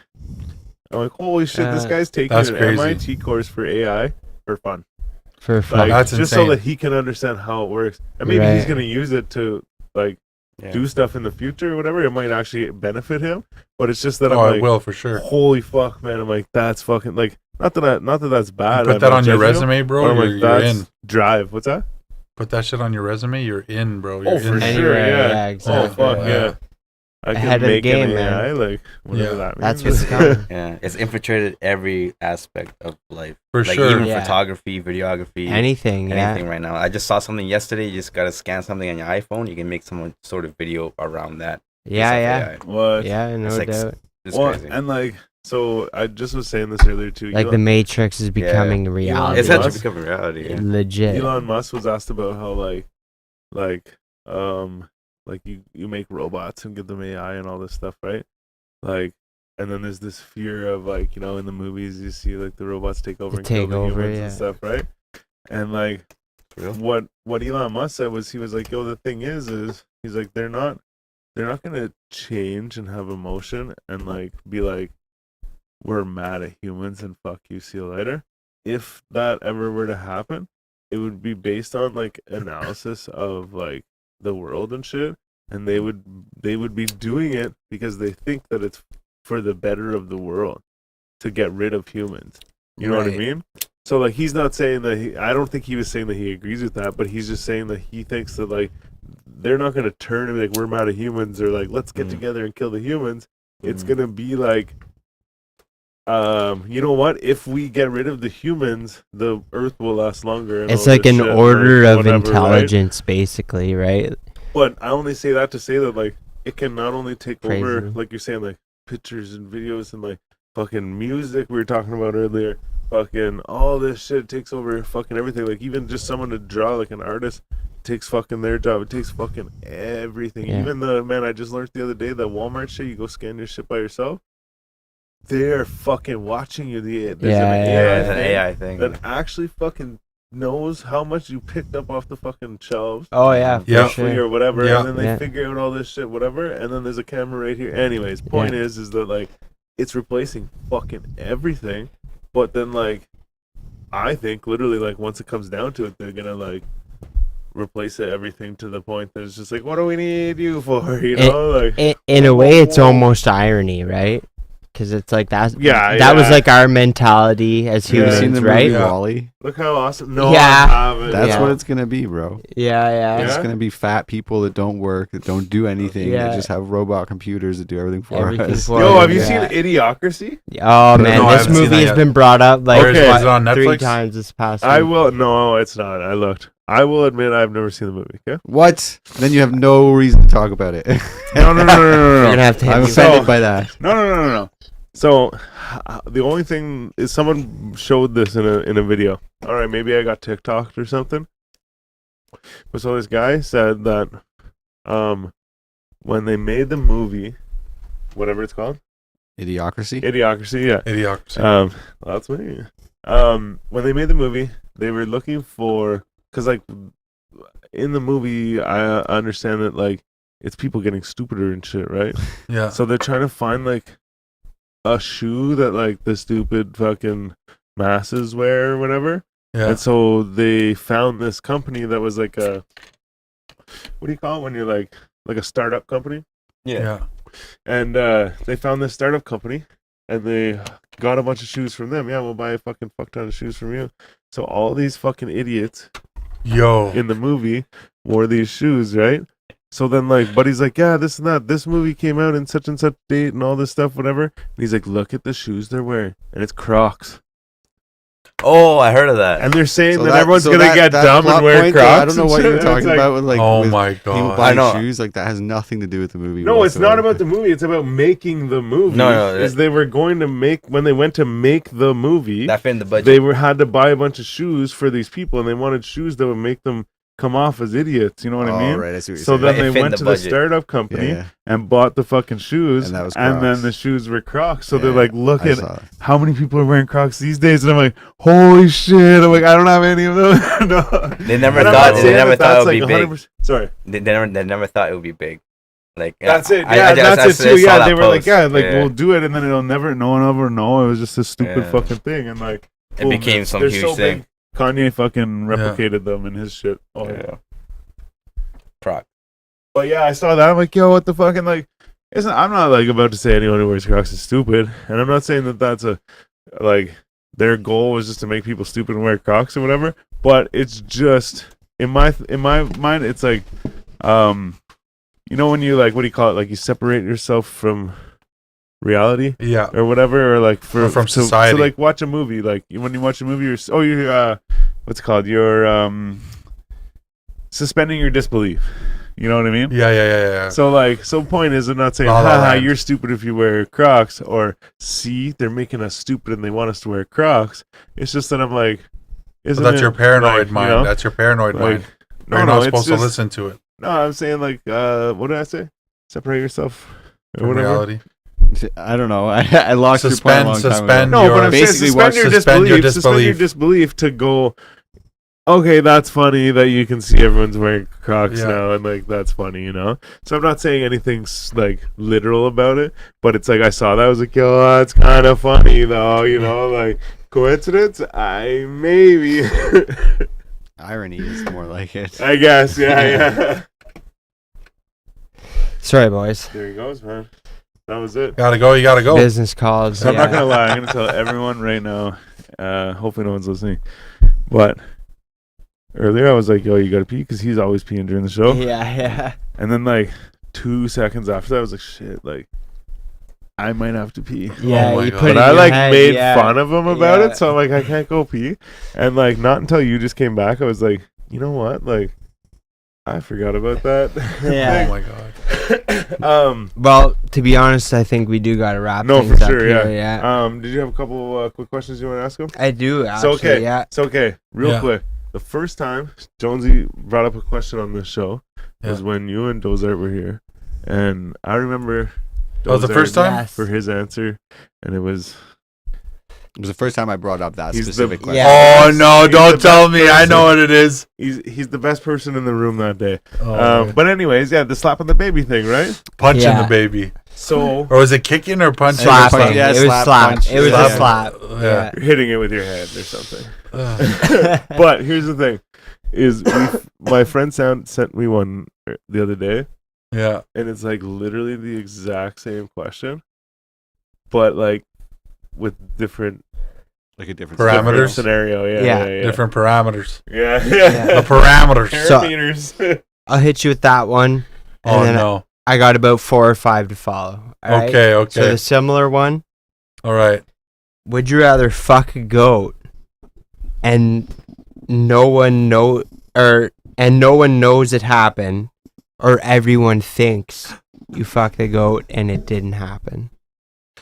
H: I'm like, holy shit, this guy's taking
E: That's
H: an
E: crazy.
H: MIT course for AI for fun.
C: For
H: Like,
C: fun.
E: That's
H: just
E: insane.
H: so that he can understand how it works. And maybe he's
C: Right.
H: gonna use it to like
D: Yeah.
H: do stuff in the future or whatever. It might actually benefit him. But it's just that
E: Oh,
H: I'm
E: it
H: like,
E: will for sure.
H: holy fuck, man. I'm like, that's fucking like not that that's bad.
E: Put
H: I'm
E: that
H: not
E: on your
H: judging him,
E: resume,
H: but
E: bro.
H: I'm
E: You're,
H: like,
E: you're
H: that's
E: in.
H: drive. What's that?
E: Put that shit on your resume. You're in, bro. You're
H: Oh, for
E: in.
H: sure.
C: Anywhere,
H: Yeah.
C: yeah, exactly.
H: Oh, fuck,
E: Yeah.
H: yeah. I can
C: Ahead of the
H: make
C: game,
H: an AI,
C: man.
H: like, whatever
E: Yeah.
H: that means.
C: That's what's coming.
D: Yeah, it's infiltrated every aspect of life.
E: For
D: like
E: sure.
D: even
C: Yeah.
D: photography, videography,
C: Anything,
D: anything
C: yeah.
D: right now. I just saw something yesterday. You just gotta scan something on your iPhone. You can make some sort of video around that.
C: Yeah,
D: based
C: yeah.
D: off AI.
H: What?
C: Yeah, no
D: It's like
C: doubt.
D: It's
H: Well,
D: crazy.
H: and like, so I just was saying this earlier too.
C: Like the Matrix is becoming reality.
D: It's
H: Elon
D: actually
H: Musk-
D: becoming reality. Yeah.
C: Legit.
H: Elon Musk was asked about how like you make robots and give them AI and all this stuff, right? Like, and then there's this fear of like, you know, in the movies you see like the robots take over
C: They
H: and kill
C: take
H: the
C: over,
H: humans
C: yeah.
H: and stuff, right? And like
D: Real?
H: what Elon Musk said was, he was like, yo, the thing is he's like, they're not gonna change and have emotion and like be like, we're mad at humans and fuck you, see you later. If that ever were to happen, it would be based on like analysis of like the world and shit, and they would be doing it because they think that it's for the better of the world to get rid of humans. You know what I
D: Right.
H: mean? So like, he's not saying that I don't think he was saying that he agrees with that, but he's just saying that he thinks that like they're not going to turn and be like, we're mad at humans, or like, let's get together and kill the humans. It's going to be like, you know what? If we get rid of the humans, the Earth will last longer. And
C: It's
H: all
C: like
H: this
C: an
H: shit,
C: order
H: like,
C: of
H: whatever, right?
C: intelligence, basically, right?
H: But I only say that to say that like it can not only take over,
C: Crazy.
H: like you're saying, like pictures and videos and like fucking music we were talking about earlier. Fucking all this shit takes over fucking everything. Like even just someone to draw, like an artist, takes fucking their job. It takes fucking everything.
C: Yeah.
H: Even the man I just learned the other day, that Walmart shit, you go scan your shit by yourself. They're fucking watching you. There's
C: Yeah,
H: an
C: yeah,
H: AI
D: It's an
H: thing
D: AI thing.
H: that actually fucking knows how much you picked up off the fucking shelves.
C: Oh yeah, for
E: Yeah.
H: Free
C: sure.
H: or whatever,
E: Yeah.
H: and then they
C: Yeah.
H: figure out all this shit, whatever, and then there's a camera right here. Anyways, point is that like it's replacing fucking everything, but then like I think literally like once it comes down to it, they're gonna like replace everything to the point that it's just like, what do we need you for? You know, like
C: In a way, it's almost irony, right? Because it's like that.
H: Yeah,
C: that was
H: yeah.
C: like our mentality as
H: Yeah.
G: Have you
C: humans,
G: seen the
C: right?
G: movie
E: Yeah.
G: Wall-E?
H: look how awesome. No,
C: Yeah.
H: I haven't.
G: That's
C: Yeah.
G: what it's gonna be, bro.
C: Yeah, yeah.
G: It's
H: Yeah?
G: gonna be fat people that don't work, that don't do anything.
C: Yeah.
G: That just have robot computers that do everything for
C: Everything
G: us.
C: for
H: Yo,
C: us,
H: have you
C: yeah.
H: seen Idiocracy?
C: Oh man,
E: No, I
C: this
E: haven't seen
C: movie
E: that
C: has
E: yet.
C: been brought up like
H: Okay.
E: Is it on
C: 3
E: Netflix?
C: times this past
H: I
C: week.
H: will. No, it's not. I looked. I will admit I've never seen the movie. Okay.
G: What? Then you have no reason to talk about it.
H: No.
C: You're gonna have to hit
G: I'm
C: me
G: offended
H: So-
G: by that.
H: No. So, the only thing is someone showed this in a video. All right, maybe I got TikToked or something. But so this guy said that, when they made the movie, whatever it's called,
G: Idiocracy.
H: Idiocracy, yeah.
E: Idiocracy.
H: That's me. When they made the movie, they were looking for, because like in the movie, I understand that like it's people getting stupider and shit, right?
E: Yeah.
H: So they're trying to find like a shoe that like the stupid fucking masses wear or whatever.
E: Yeah.
H: And so they found this company that was like a, what do you call it when you're like a startup company?
E: Yeah.
H: And they found this startup company and they got a bunch of shoes from them. Yeah, we'll buy a fucking fuck ton of shoes from you. So all these fucking idiots
E: Yo.
H: in the movie wore these shoes, right? So then, like, Buddy's like, yeah, this and that. This movie came out in such and such date and all this stuff, whatever. And he's like, look at the shoes they're wearing. And it's Crocs.
D: Oh, I heard of that.
H: And they're saying
G: So
H: that
G: that-
H: everyone's
G: so
H: going to
G: that-
H: get
G: that
H: dumb
G: plot
H: and wear
G: point,
H: Crocs.
G: I don't know
H: and
G: what
H: shit.
G: you were
H: It's
G: talking
H: like,
G: about with like
E: Oh
G: with
E: my
G: people
E: God.
G: buying
D: know.
G: shoes. Like that has nothing to do with the movie.
H: No, it's not
G: whatsoever.
H: about the movie. It's about making the movie.
D: No,
H: is they were going to make, when they went to make the movie,
D: That fit in the budget.
H: they had to buy a bunch of shoes for these people, and they wanted shoes that would make them come off as idiots. You know what I mean?
G: Right, I see what you're
H: So
G: saying.
H: then
D: It
H: they
D: fit in
H: went
D: the
H: to
D: budget.
H: the startup
G: yeah,
H: company
G: yeah.
H: and bought the fucking shoes,
G: And that was
H: then
G: Crocs.
H: the shoes were Crocs. So they're
G: Yeah,
H: like, look
G: I
H: at
G: saw it.
H: how many people are wearing Crocs these days, and I'm like, holy shit! I'm like, I don't have any of them. No.
D: They never
H: And I'm
D: thought.
H: not
D: They
H: saying
D: never
H: that
D: thought it
H: that's
D: would be
H: like
D: big.
H: 100%. Sorry,
D: They never thought it would be big. Like
H: that's it.
D: I-
H: Yeah,
D: I just-
H: that's
D: I
H: it too.
D: saw
H: Yeah,
D: that
H: they were like,
D: post.
H: yeah, like
D: Yeah.
H: we'll do it, and then no one will ever know. It was just a stupid
D: Yeah.
H: fucking thing, and like
D: It
H: boom,
D: became
H: they're-
D: some
H: they're
D: huge
H: so
D: thing.
H: big. Kanye fucking replicated them in his shit. Oh yeah.
D: Yeah. Croc.
H: But yeah, I saw that. I'm like, yo, what the fuck? And like, I'm not like about to say anyone who wears Crocs is stupid, and I'm not saying that that's a like their goal was just to make people stupid and wear Crocs or whatever. But it's just in my mind, it's like, you know, when you like, what do you call it? Like you separate yourself from reality
E: Yeah.
H: or whatever, or like
E: Or from society.
H: So like watch a movie. Like when you watch a movie, you're what's it called? You're suspending your disbelief. You know what I mean?
E: Yeah.
H: So point is, I'm not saying,
E: La La
H: haha,
E: Land.
H: you're stupid if you wear Crocs, or see, they're making us stupid and they want us to wear Crocs. It's just that I'm like,
E: So
H: isn't
E: that's
H: it,
E: your paranoid
H: like,
E: mind.
H: you know?
E: That's your paranoid
H: Like,
E: mind.
H: no,
E: You're
H: no,
E: not
H: it's
E: supposed to
H: just-
E: listen to it.
H: No, I'm saying like, what did I say? Separate yourself or
E: From
H: whatever.
E: reality.
G: I don't know. I lost your point a long time
E: Suspend
G: ago.
H: No, but I'm saying
G: basically
H: suspend your
E: suspend your
H: disbelief. Suspend your disbelief to go. Okay, that's funny that you can see everyone's wearing Crocs
E: Yeah.
H: now, and like that's funny, you know. So I'm not saying anything like literal about it, but it's like I saw that, I was like, yo, that's kind of funny though, you know, like coincidence? Maybe.
G: Irony is more like it.
H: I guess, yeah.
C: Sorry, boys.
H: There he goes, man. That was it.
E: Gotta go. You gotta go.
C: Business calls.
H: So I'm not
C: yeah.
H: gonna lie. I'm gonna tell everyone right now. Hopefully no one's listening. But earlier I was like, "Yo, you gotta pee," because he's always peeing during the show.
C: Yeah.
H: And then like 2 seconds after that, I was like, "Shit, like I might have to pee."
C: Yeah,
E: my
C: you
E: God.
C: put it
H: But
C: in
H: I
C: your
H: like
C: head,
H: made
C: yeah.
H: fun of him about
C: Yeah.
H: it, so I'm like, I can't go pee. And like not until you just came back, I was like, you know what, like I forgot about that.
C: Yeah.
E: Oh my god.
C: Well, to be honest, I think we do gotta wrap
H: No,
C: things
H: for
C: up
H: sure,
C: here,
H: yeah. Did you have a couple quick questions you want to ask him?
C: I do
H: So
C: actually.
H: okay,
C: Yeah.
H: so okay, real
E: Yeah.
H: quick. The first time Jonesy brought up a question on this show was
E: Yeah.
H: when you and Dozart were here, and I remember.
E: That was the
H: Dozart
E: first time?
C: Yes.
H: for his answer, and it was
G: It was the first time I brought up that
H: He's the-
G: specific question.
C: Yeah.
E: Oh no!
H: He's
E: Don't
H: the
E: tell
H: best
E: me. I know what it is.
H: he's the best person in the room that day.
E: Oh,
H: But anyways, yeah, the slapping the baby thing, right?
E: punching
C: Yeah.
E: the baby,
H: So
E: or was it kicking or punching?
C: Slapping.
G: punch, yeah,
C: it was
G: slap,
C: slap.
G: punch,
C: It was
E: slap.
C: a slap.
E: Yeah.
H: you're hitting it with your head or something.
E: Ugh.
H: But here's the thing: is my friend sent me one the other day,
E: Yeah.
H: and it's like literally the exact same question, but like with different
G: Like a different
E: Parameters?
H: scenario. Yeah,
C: Yeah.
H: yeah.
E: Different parameters.
H: Yeah,
E: The parameters.
C: So-
H: Parameters.
C: I'll hit you with that one, and
E: Oh
C: then
E: no.
C: I got about 4 or 5 to follow. All right?
E: Okay.
C: So
E: Okay.
C: the similar one:
E: All right.
C: would you rather fuck a goat and no one knows it happened, or everyone thinks you fucked the goat and it didn't happen?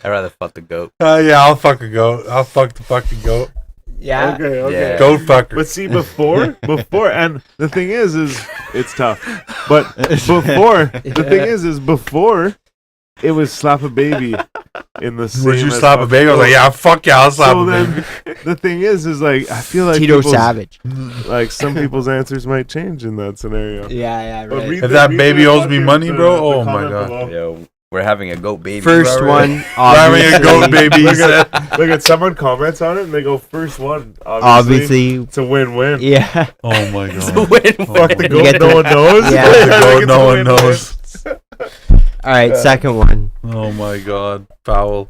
D: I'd rather fuck the goat.
E: Yeah, I'll fuck a goat. I'll fuck the fucking goat.
C: Yeah.
H: Okay.
D: Yeah.
E: Goat fucker.
H: But see, before, and the thing is it's tough. But before, the thing is before, it was slap a baby, in the same.
E: Would you
H: as
E: slap a
H: fucking
E: baby? I was like,
H: goat.
E: yeah, fuck yeah, I'll slap
H: So
E: a baby.
H: then, the thing is like I feel like
C: Tito
H: people's-
C: Savage.
H: like some people's answers might change in that scenario.
C: Yeah,
H: But read
E: If
H: the-
E: that
H: read
E: baby
H: the
E: owes me
H: fucking-
E: money, bro,
H: the
E: oh my
H: comment
E: God.
H: below.
D: Yo, we're having a goat baby.
C: First
D: bro.
C: one,
E: We're having a goat
C: obviously.
E: baby. He
H: Look
E: said.
H: at, look at someone comments on it and they go first one. Obviously,
C: Obviously,
H: it's a win-win.
C: yeah.
E: Oh my
D: It's a
E: God.
D: win.
H: Fuck the
C: You
H: goat,
C: get
H: no
C: the-
H: one knows.
C: Yeah.
H: I
E: The
H: think
E: goat,
H: it's
E: no
H: a
E: one
H: win-win.
E: knows.
C: All right, second one.
E: Oh my God. Foul.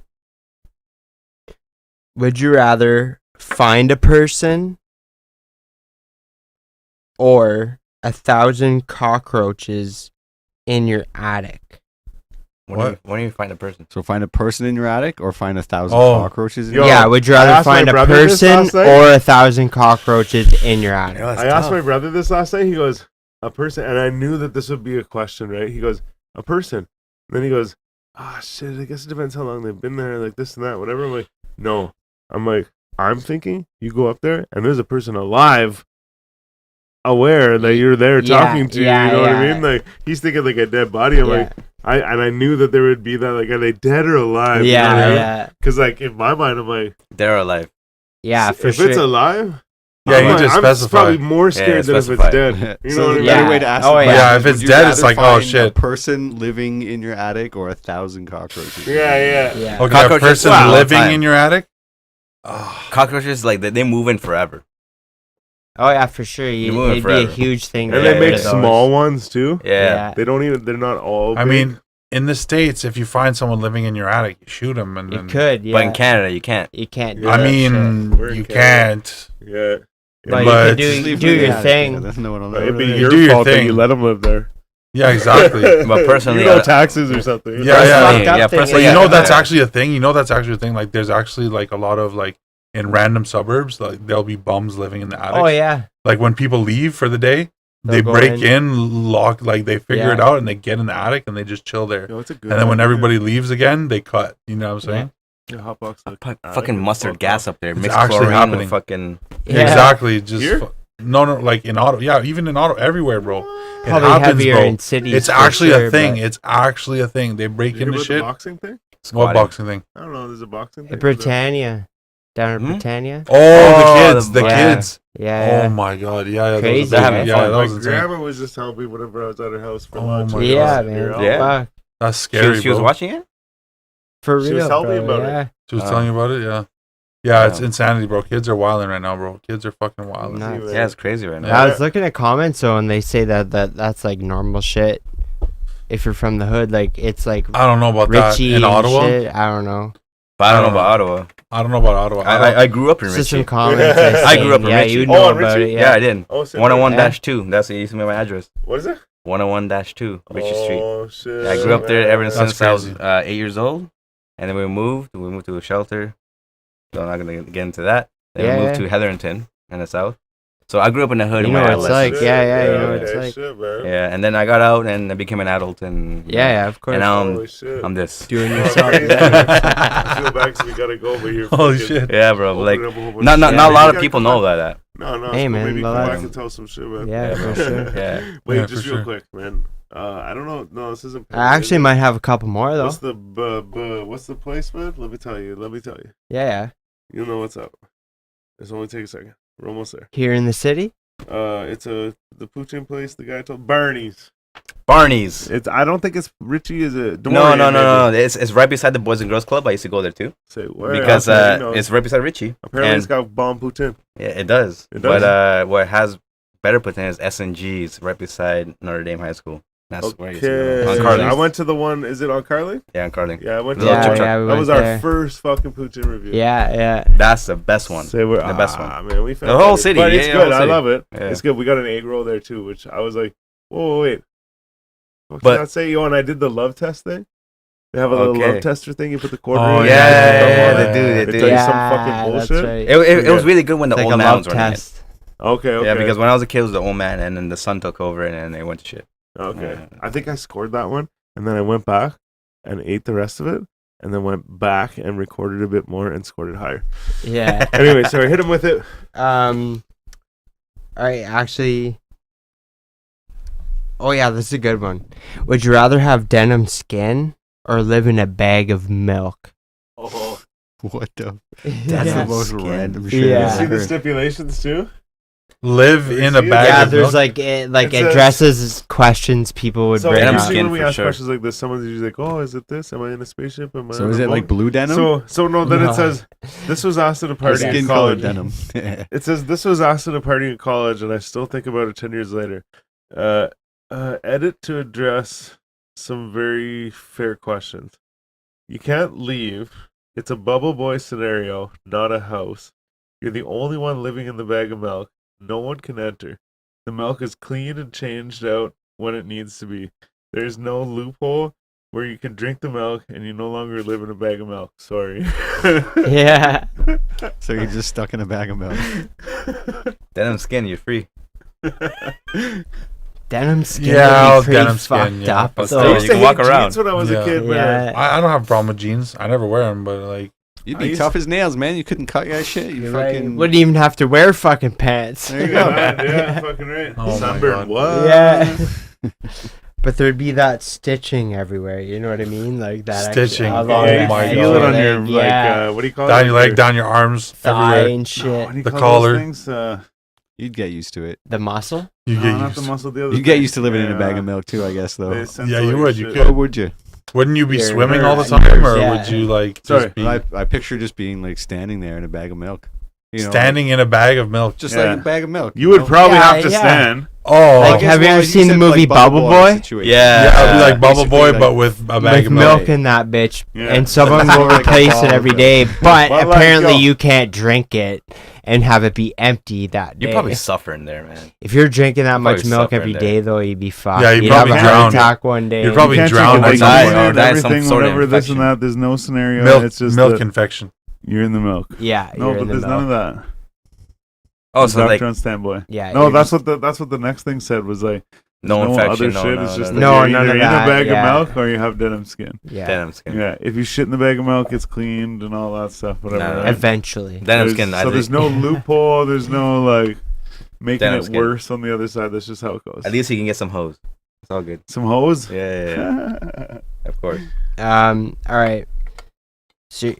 C: Would you rather find a person or 1,000 cockroaches in your attic?
D: When do you find a person?
G: So find a person in your attic or find 1,000
E: Oh.
G: cockroaches in
H: Yo,
G: your
C: Yeah, would you
H: I
C: rather
H: asked my
C: find a
H: brother this
C: person
H: last night.
C: or 1,000 cockroaches in your attic?
H: I asked my brother this last night. He goes, a person, and I knew that this would be a question, right? He goes, a person. Then he goes, ah, shit, I guess it depends how long they've been there, like this and that, whatever. I'm like, no. I'm like, I'm thinking you go up there and there's a person alive, aware that you're there
C: Yeah,
H: talking to you.
C: yeah,
H: You know what I
C: yeah.
H: mean? Like, he's thinking like a dead body. I'm like, I knew that there would be that, like, are they dead or alive?
C: yeah.
H: Because, like, in my mind, I'm like,
D: They're alive.
C: Yeah, for
H: if
C: sure.
H: it's alive,
E: Yeah,
H: I'm
E: you
H: like,
E: just
H: I'm
E: specify.
H: probably more scared than if it's
D: specify.
H: dead. You know
G: So
H: what I
G: the
H: mean?
C: Yeah.
G: better way to ask
C: Oh,
G: the
C: yeah.
G: question
E: Yeah,
G: is,
E: if
G: would
E: it's
G: you
E: dead, it's
G: rather
E: like, oh,
G: find
E: shit.
G: A person living in your attic or 1,000 cockroaches?
H: Yeah.
C: yeah.
E: Okay, a
D: Cockroaches
E: person
D: all the
E: living
D: time.
E: in your attic? Oh,
D: Cockroaches, like they move in forever.
C: Oh, yeah, for sure.
D: You're moving
C: It'd be a
D: forever.
C: huge thing. to
H: And
C: get
H: they
C: rid
H: make
C: of those.
H: small ones too.
D: Yeah.
H: They don't even. They're not all.
E: I
H: big.
E: mean, in the States, if you find someone living in your attic, you shoot them. And
C: You
E: then,
C: could, yeah.
D: But in Canada, you can't.
C: You can't do
H: Yeah,
E: I
C: that shit.
E: mean,
H: We're in
E: you
H: Canada.
E: can't.
H: yeah.
C: But,
E: but
C: you
G: Just
C: could
G: leave
C: do
G: them in the
C: your
G: attic,
C: thing.
G: yeah, that's no one will know.
H: It'd be
E: You
H: your
E: do your
H: fault that
E: thing.
H: you let them live there.
E: Yeah, exactly.
D: But personally,
H: you know
D: I-
H: taxes or something.
E: Yeah, yeah.
C: fucked up
D: yeah,
C: thing
D: personally,
E: But you know
D: yeah,
E: that's
D: yeah.
E: actually a thing. You know that's actually a thing. Like, there's actually like a lot of like in random suburbs, like there'll be bums living in the attic.
C: Oh, yeah.
E: Like when people leave for the day,
C: They'll
E: they
C: go
E: break
C: in.
E: in, lock, like they figure
C: Yeah.
E: it out, and they get in the attic and they just chill there.
H: Yo, it's a good
E: And then when
H: idea.
E: everybody leaves again, they cut. You know what I'm saying?
H: Yeah, hotbox, like,
D: Fucking mustard gas up there.
E: It's
D: Mixed
E: actually
D: chlorine
E: happening.
D: with fucking.
C: Yeah.
E: Exactly. Just
H: Here?
E: no, like in auto. Yeah, even in auto, everywhere, bro. It
C: Probably
E: happens,
C: heavier
E: bro.
C: in cities.
E: It's
C: for
E: actually
C: sure,
E: a thing.
C: but-
E: It's actually a thing. They break
H: You hear
E: into
H: about the
E: shit.
H: boxing thing?
E: What
D: squatting.
E: boxing thing?
H: I don't know. There's a boxing thing.
C: At Britannia. Down at
D: Hmm?
C: Britannia.
E: Oh, the
D: Oh,
E: kids. The
C: yeah.
E: kids.
C: Yeah.
E: Oh my god. Yeah, that was
C: Crazy,
E: insane.
C: man.
E: Yeah, that
H: My
E: was insane.
H: grandma was just telling me whenever I was at her house for
E: Oh
H: lunch.
E: my
H: and
C: Yeah,
H: I was
C: man.
H: sitting here,
D: Yeah.
C: Fuck.
E: That's
D: She,
E: scary,
D: she was
E: bro.
D: watching it?
C: For
H: She
C: real,
H: was telling me
C: bro,
H: about it.
C: yeah.
E: She was telling you about it. Yeah. Yeah, it's
D: Yeah.
E: insanity, bro. Kids are wilding right now, bro. Kids are fucking wilding.
C: Nuts.
D: Yeah, it's crazy right now.
H: Yeah.
C: I was looking at comments though, and they say that's like normal shit. If you're from the hood, like it's like
E: I don't know about
C: Richie
E: that in
C: and
E: Ottawa.
C: shit. I don't know.
D: But I don't know about Ottawa.
E: I don't know about Ottawa.
D: I grew up in
C: It's just some
D: Richie.
C: comments.
D: I grew up in
C: yeah,
D: Richie.
C: you
H: Oh,
C: know
H: in
C: about
H: Richie?
C: it.
D: Yeah, I did.
H: Oh, shit.
D: 101-2. That's what used to be my address.
H: What is it?
D: 101-2, Richie Street.
H: Oh, shit.
D: Yeah, I grew up there ever
E: That's
D: since I was
E: crazy.
D: 8 years old. And then we moved. We moved to a shelter. So I'm not going to get into that. Then
C: Yeah,
D: we moved
C: yeah.
D: to Hetherington in the south. So I grew up in the hood.
C: You
D: in
C: know
D: my
C: what it's
D: adolescence.
C: like. Yeah, you know what
H: okay,
C: it's like.
H: Shit, man.
D: Yeah, and then I got out and I became an adult. And
C: Yeah, of course.
D: And now
H: Holy shit.
D: I'm this.
C: Doing
H: Oh,
C: yourself.
H: crazy.
C: Yeah.
H: I feel bad 'cause we gotta go, but you're
E: Holy
H: fucking
E: shit.
D: Yeah, bro. Like,
H: opening up a whole bunch
D: not
H: of
D: not
H: shit.
D: not a lot
H: You
D: of
H: gotta
D: people
H: come
D: know
H: back.
D: about that.
H: No,
C: Hey,
H: it's cool.
C: man,
H: Maybe
C: but
H: come back
C: like-
H: and tell some shit, man.
C: Yeah, for sure.
D: Yeah.
H: Wait,
E: Yeah,
H: just
E: for
H: real
E: sure.
H: quick, man. I don't know. No, this isn't.
C: I actually might have a couple more though.
H: What's the what's the place, man? Let me tell you.
C: Yeah.
H: You know what's up. It's only take a second. We're almost there.
C: Here in the city.
H: It's the poutine place. The guy told Barney's.
D: Barney's.
H: It's. I don't think it's Richie. Is it? Don't
D: No,
H: worry,
D: no, no,
H: maybe.
D: no. It's right beside the Boys and Girls Club. I used to go there too.
H: Say where?
D: Because
H: Okay, he knows.
D: it's right beside Richie.
H: apparently
D: and-
H: it's got bomb poutine.
D: Yeah, it does.
H: It does?
D: But what has better poutine is S&G's right beside Notre Dame High School. That's where I used to go. On
H: Okay.
D: Carling.
H: I went to the one. Is it on Carling?
D: Yeah, on Carling.
H: Yeah, I went to
D: Yeah,
H: that one.
D: yeah,
C: we
H: That
C: went
H: was our
C: there.
H: first fucking poutine review.
C: Yeah.
D: That's the best one.
H: Say we're,
D: The best
H: ah,
D: one.
H: man, we found
D: The whole
H: that.
D: city,
H: But
D: yeah,
H: it's
D: the
H: good.
D: whole
H: I
D: city.
H: love it.
D: Yeah.
H: It's good. We got an egg roll there too, which I was like, whoa, wait. What
D: But-
H: did I say? Yo, and I did the love test thing. They have a little
D: Okay.
H: love tester thing. You put the quarter
E: Oh,
H: in.
D: yeah,
H: they
D: they do, they
H: They
D: do.
H: tell you some
C: Yeah,
H: fucking
C: that's
H: bullshit.
C: right.
D: It was really good when the
C: It's like
D: old
C: a
D: man
C: love
D: was running it.
C: test.
H: Okay.
D: Yeah, because when I was a kid, it was the old man, and then the son took over, and then they went to shit.
H: Okay.
D: Yeah.
H: I think I scored that one, and then I went back and ate the rest of it, and then went back and recorded a bit more and scored it higher.
C: Yeah.
H: Anyway, sorry, hit him with it.
C: All right, actually. Oh yeah, this is a good one. Would you rather have denim skin or live in a bag of milk?
G: What the? That's
C: Yeah.
G: the most
D: Skin.
G: random shit.
C: Yeah.
G: I've
H: See the
G: heard.
H: stipulations too?
E: Live in a
H: Yeah,
E: bag
C: Yeah,
E: of
C: there's
E: milk.
C: like
H: It says-
C: addresses questions people would
H: So
C: bring
D: Denim
C: up.
H: usually
D: skin
H: when we
D: for
H: ask
D: sure.
H: questions like this, someone's usually like, "Oh, is it this? Am I in a spaceship? Am I
G: So
H: on
G: is
H: a
G: it like
H: boat?"
G: blue denim?
H: So no, then
C: No.
H: it says this was asked at a party in
G: Skin colored
H: college.
G: denim.
H: It says this was asked at a party in college, and I still think about it 10 years later. Edit to address some very fair questions. You can't leave. It's a bubble boy scenario, not a house. You're the only one living in the bag of milk. No one can enter. The milk is clean and changed out when it needs to be. There's no loophole where you can drink the milk and you no longer live in a bag of milk. Sorry.
C: Yeah.
G: So you're just stuck in a bag of milk.
D: Denim skin, you're free.
C: Denim skin
E: Yeah,
C: would be pretty
E: denim skin,
C: fucked
E: yeah.
C: up.
D: But
C: though.
D: still,
H: I used
D: you
H: to
D: can
H: hate
D: walk around.
H: jeans when I was
E: Yeah.
H: a kid, man.
C: Yeah.
E: I don't have a problem with jeans. I never wear them, but like,
G: You'd
H: I
G: be
H: used-
G: tough as nails, man. You couldn't cut your shit. You
C: You're
G: fucking.
C: right. Wouldn't even have to wear fucking pants.
G: There you
H: Yeah,
G: go.
H: man, yeah, fucking right.
E: Oh my
H: Sunburn,
E: God.
H: what?
C: Yeah. But there'd be that stitching everywhere. You know what I mean? Like that.
E: Stitching.
C: along
E: Oh
C: the
E: my
C: edge
H: feel
C: of
H: it on
C: the
H: your
C: leg,
H: like
C: yeah.
H: what do you call it?
E: down your leg, down your arms,
C: thigh
E: everywhere.
C: and
H: No,
C: shit.
H: what do you
E: The
H: call
E: collar.
H: those things?
G: You'd get used to it.
C: The muscle.
E: You
H: No,
E: get
H: not
E: used
H: the
E: to-
H: muscle. The other.
G: You get
H: thing.
G: used to living in a bag
H: Yeah.
G: of milk too, I guess, though.
H: They
E: Yeah, you
H: sensuate
E: would. You
H: shit.
E: could.
G: Or would you?
E: Wouldn't you be
C: Your
E: swimming all the
C: nerves,
E: time, or
C: yeah.
E: would you like
H: Sorry.
E: just be
G: I picture just being like standing there in a bag of milk. You know,
E: standing in a bag of milk?
G: just
H: Yeah.
G: like a bag of milk.
H: You would
G: know?
H: probably
C: Yeah,
H: have to
C: yeah.
H: stand.
E: Oh,
C: Like,
G: I guess,
C: have you
G: well,
C: ever seen the
G: said,
C: movie Bubble Boy?
G: situation.
E: yeah, it'd be like Bubble
G: basically
E: Boy,
G: like-
E: but with a bag
C: With
E: of
C: milk
E: milk.
C: in that bitch,
H: Yeah.
C: and someone
G: Like
C: will
G: a
C: replace
G: ball
C: it every
G: of
C: day. But
H: But, like,
C: apparently,
H: yo.
C: you can't drink it and have it be empty that day.
D: You probably suffer in there, man.
C: If you're drinking that much
D: probably
C: milk
D: suffer
C: every
D: in
C: day,
D: there.
C: though, you'd be fucked.
E: Yeah, you'd
C: you'd
E: probably
C: have a heart
E: drown.
C: attack one day.
E: You'd probably
H: You can't
E: drown
H: drink
E: at
H: it,
E: some
H: like,
E: point.
H: die
D: Or die of some
H: everything,
D: sort of
H: whatever, this and
D: infection.
H: that. There's no scenario.
E: Milk,
H: It's just
E: milk
H: that
E: infection.
H: you're in the milk.
C: Yeah,
H: No,
C: you're
H: but
C: in the
H: there's none of
C: milk.
H: that.
D: Oh, so like
H: Doctor on standby.
C: Yeah.
H: No,
C: you're
H: that's
C: just-
H: what the next thing said was like
D: no
H: other
D: infection,
H: shit.
D: no,
H: It's just
D: no,
H: that
C: No,
H: you're
C: none
H: either
C: of
H: in
C: that,
H: a bag
C: yeah.
H: of milk or you have denim skin.
C: yeah.
D: denim skin.
H: Yeah, if you shit in the bag of milk, it's cleaned and all that stuff. Whatever.
D: No, no,
H: right?
C: Eventually.
D: Denim
H: There's-
D: skin.
H: So there's no loophole. There's no like making
D: Denim
H: it
D: skin.
H: worse on the other side. That's just how it goes.
D: At least you can get some hose. It's all good.
H: Some hose.
D: Yeah, of course.
C: All right. So,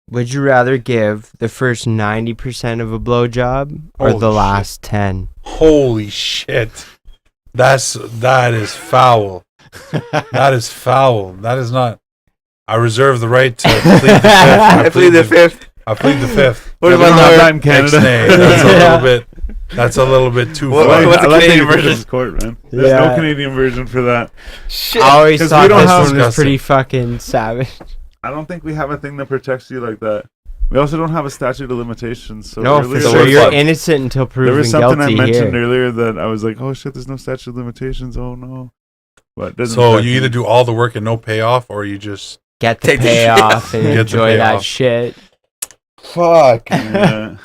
C: would you rather give the first 90% of a blowjob or
E: Holy
C: the
E: shit.
C: last 10?
E: Holy shit! That is foul. That is foul. That is not. I reserve the right to plead the fifth.
D: I plead the fifth.
E: I plead the fifth.
D: What
H: Yeah,
D: about
H: we don't have that
D: lawyer?
H: in Canada?
E: Ixnay. That's a
C: Yeah.
E: little bit. That's a little bit too
D: What-
E: far.
D: what's the
H: I like that
D: Canadian
H: you took
D: version?
H: this Court, man. There's
C: Yeah.
H: no Canadian version for that.
D: Shit.
C: I always
H: 'Cause
C: thought
H: we don't
C: this
H: have-
C: one was
E: Disgusting.
C: pretty fucking savage.
H: I don't think we have a thing that protects you like that. We also don't have a statute of limitations. So
C: No,
H: earlier
C: for
D: so
C: sure.
D: we're
C: You're
D: fucked.
C: innocent until
H: there
C: proven
H: was something
C: guilty
H: I mentioned
C: here.
H: earlier that I was like, "Oh shit, there's no statute of limitations." Oh no, but it doesn't
E: So
H: affect
E: you
H: me.
E: either do all the work and no payoff, or you just
C: Get the
D: Take the shit
C: payoff and
E: Get the
C: enjoy that
E: payoff.
C: shit.
D: Fuck.
H: Yeah.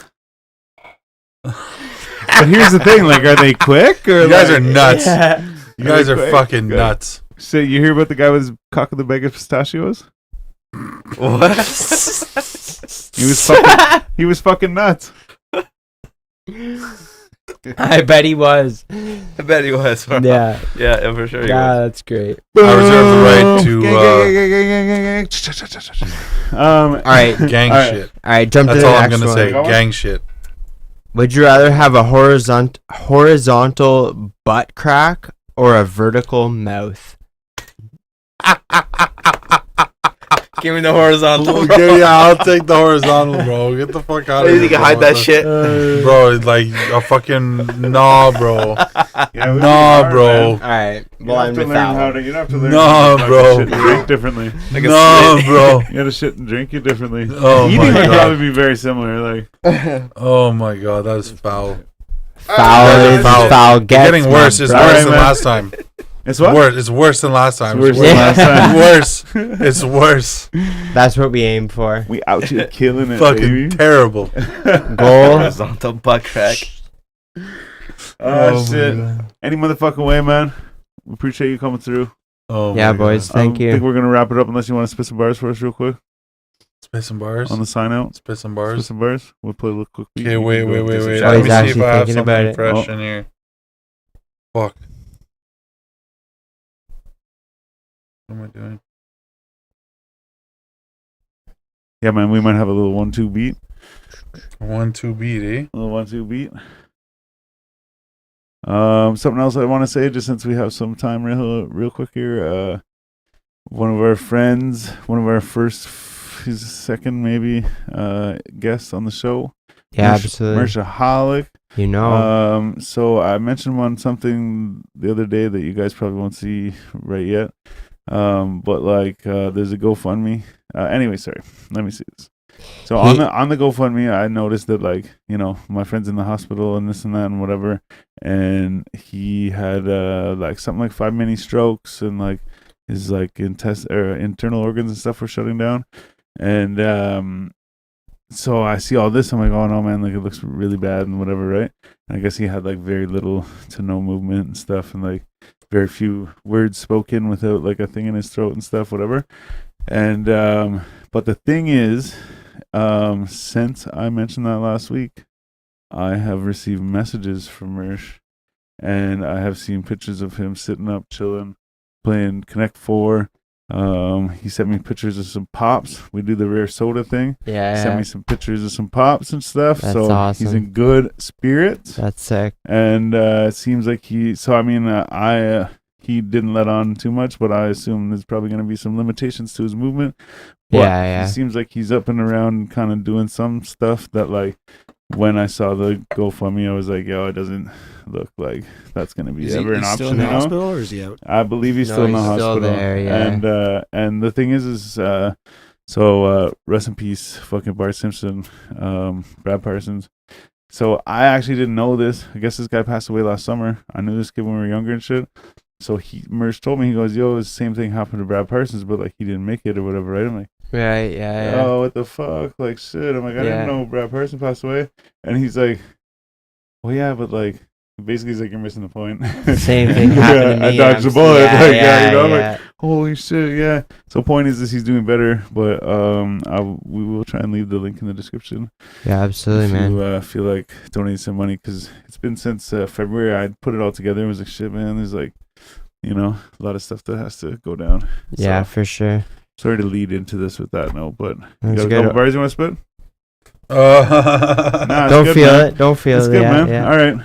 H: But here's the thing: like, are they quick or
E: you guys
H: like,
E: are nuts.
C: Yeah.
E: You guys are
H: Quick.
E: fucking
H: Good.
E: nuts.
H: So you hear about the guy with his cock in the bag of pistachios?
D: What?
H: He was fucking nuts.
C: I bet he was.
D: I bet he was. Bro.
C: Yeah.
D: Yeah, for sure he
C: Yeah,
D: was.
C: that's great.
E: I reserve the right to
C: All right.
E: gang
H: All right.
E: shit.
C: All right, jump
E: That's
C: to the
E: all I'm
C: next
E: gonna
C: one.
E: say.
H: Going?
E: Gang shit.
C: Would you rather have a horizontal butt crack or a vertical mouth?
D: Give me the horizontal.
E: Okay, yeah, I'll take the horizontal, bro. Get the fuck out of
D: You
E: here.
D: can
E: bro.
D: hide that shit.
E: Bro, it's like a fucking nah, bro.
H: Yeah, we
E: Nah,
H: are,
E: bro.
H: man.
C: All right.
H: You
C: Well,
H: have
C: I'm
H: to
C: with
H: learn
C: that
H: how
C: one.
H: to. You have to learn
E: No,
H: how to
E: bro.
H: shit and drink differently.
D: Like a
E: No,
D: slit.
E: bro.
H: You got to shit and drink it differently.
E: Oh
H: Eating
E: my
H: would
E: God.
H: probably be very similar. Like
E: Oh my god, that is foul.
C: Foul
E: That's
C: is
E: foul.
C: foul.
E: It's
C: Gets,
E: getting worse. It's
C: my
E: worse
H: Alright,
E: than
H: man.
E: last time.
H: it's what?
E: It's worse than last time.
H: It's worse
C: than
H: last time.
E: Worse. It's worse.
C: That's what we aim for.
H: We out here killing it,
E: Fucking
H: baby.
E: terrible.
C: Goal.
D: Horizontal butt crack.
H: Oh,
E: my
H: shit.
E: God.
H: Any motherfucking way, man. We appreciate you coming through.
E: Oh
C: Yeah,
E: my
C: boys.
E: God.
C: Thank
H: I think
C: you.
H: we're gonna wrap it up unless you want to spit some bars for us real quick
E: Spit some bars.
H: on the sign out.
E: Spit some
H: Spit
E: bars.
H: some bars. We'll play a little quick beat.
E: Okay,
H: You
E: wait.
H: can go
E: Let
H: do
E: me
H: some
C: Oh, he's
E: see
H: shout-outs.
E: if
C: actually
E: I have
C: thinking about
E: something
C: it.
E: fresh
H: Oh.
E: in here. Fuck. What am I doing?
B: yeah, man, we might have a little 1-2 beat.
E: 1-2 beat, eh?
B: A little 1-2 beat. Something else I want to say, just since we have some time, real quick here. One of our friends, one of our he's second maybe guests on the show.
C: Yeah, absolutely.
B: Mershaholic.
C: You know.
B: So I mentioned something the other day that you guys probably won't see right yet. But like there's a GoFundMe. Anyway, sorry. Let me see this. So on the GoFundMe, I noticed that like, you know, my friend's in the hospital and this and that and whatever, and he had like something like 5 mini strokes, and like his like internal organs and stuff were shutting down. And so I see all this, I'm like, oh no, man, like it looks really bad and whatever, right? And I guess he had like very little to no movement and stuff, and like very few words spoken without like a thing in his throat and stuff, whatever. And but the thing is, since I mentioned that last week, I have received messages from Mersh, and I have seen pictures of him sitting up, chilling, playing Connect 4. He sent me pictures of some pops. We do the rare soda thing.
C: Yeah.
B: Sent me some pictures of some pops and stuff.
C: That's
B: so
C: awesome.
B: He's in good spirits.
C: That's sick.
B: And it seems like he didn't let on too much, but I assume there's probably going to be some limitations to his movement. But
C: Yeah.
B: He seems like he's up and around, kind of doing some stuff that, like, when I saw the GoFundMe, I was like, yo, it doesn't look like that's going to be ever an option.
I: Still in the hospital, or is he out?
B: I believe he's still in the hospital.
C: There, yeah.
B: And the thing is so rest in peace, fucking Bart Simpson, Brad Parsons. So I actually didn't know this. I guess this guy passed away last summer. I knew this kid when we were younger and shit. So Mersh told me, he goes, yo, the same thing happened to Brad Parsons, but like he didn't make it or whatever, right? I'm like,
C: Right, yeah.
B: oh, what the fuck? Like, shit. I'm like, I didn't know Brad Parsons passed away. And he's like, well, yeah, but like, basically he's like, you're missing the point.
C: Same thing happened to me.
B: I dodged the bullet.
C: Yeah,
B: you know, I'm like, holy shit, yeah. So point is he's doing better, but we will try and leave the link in the description.
C: Yeah, absolutely, man.
B: You feel like donating some money, because it's been since February. I put it all together and was like, shit, man, there's like, you know, a lot of stuff that has to go down.
C: Yeah,
B: so,
C: for sure.
B: sorry to lead into this with that note, but you
C: That's
B: got a
C: good.
B: couple bars you want to spit?
E: Nah,
C: Don't
B: good,
C: feel
B: man.
C: it. Don't feel
B: It's
C: it.
B: good,
C: Yeah,
B: man.
C: yeah.
B: All right.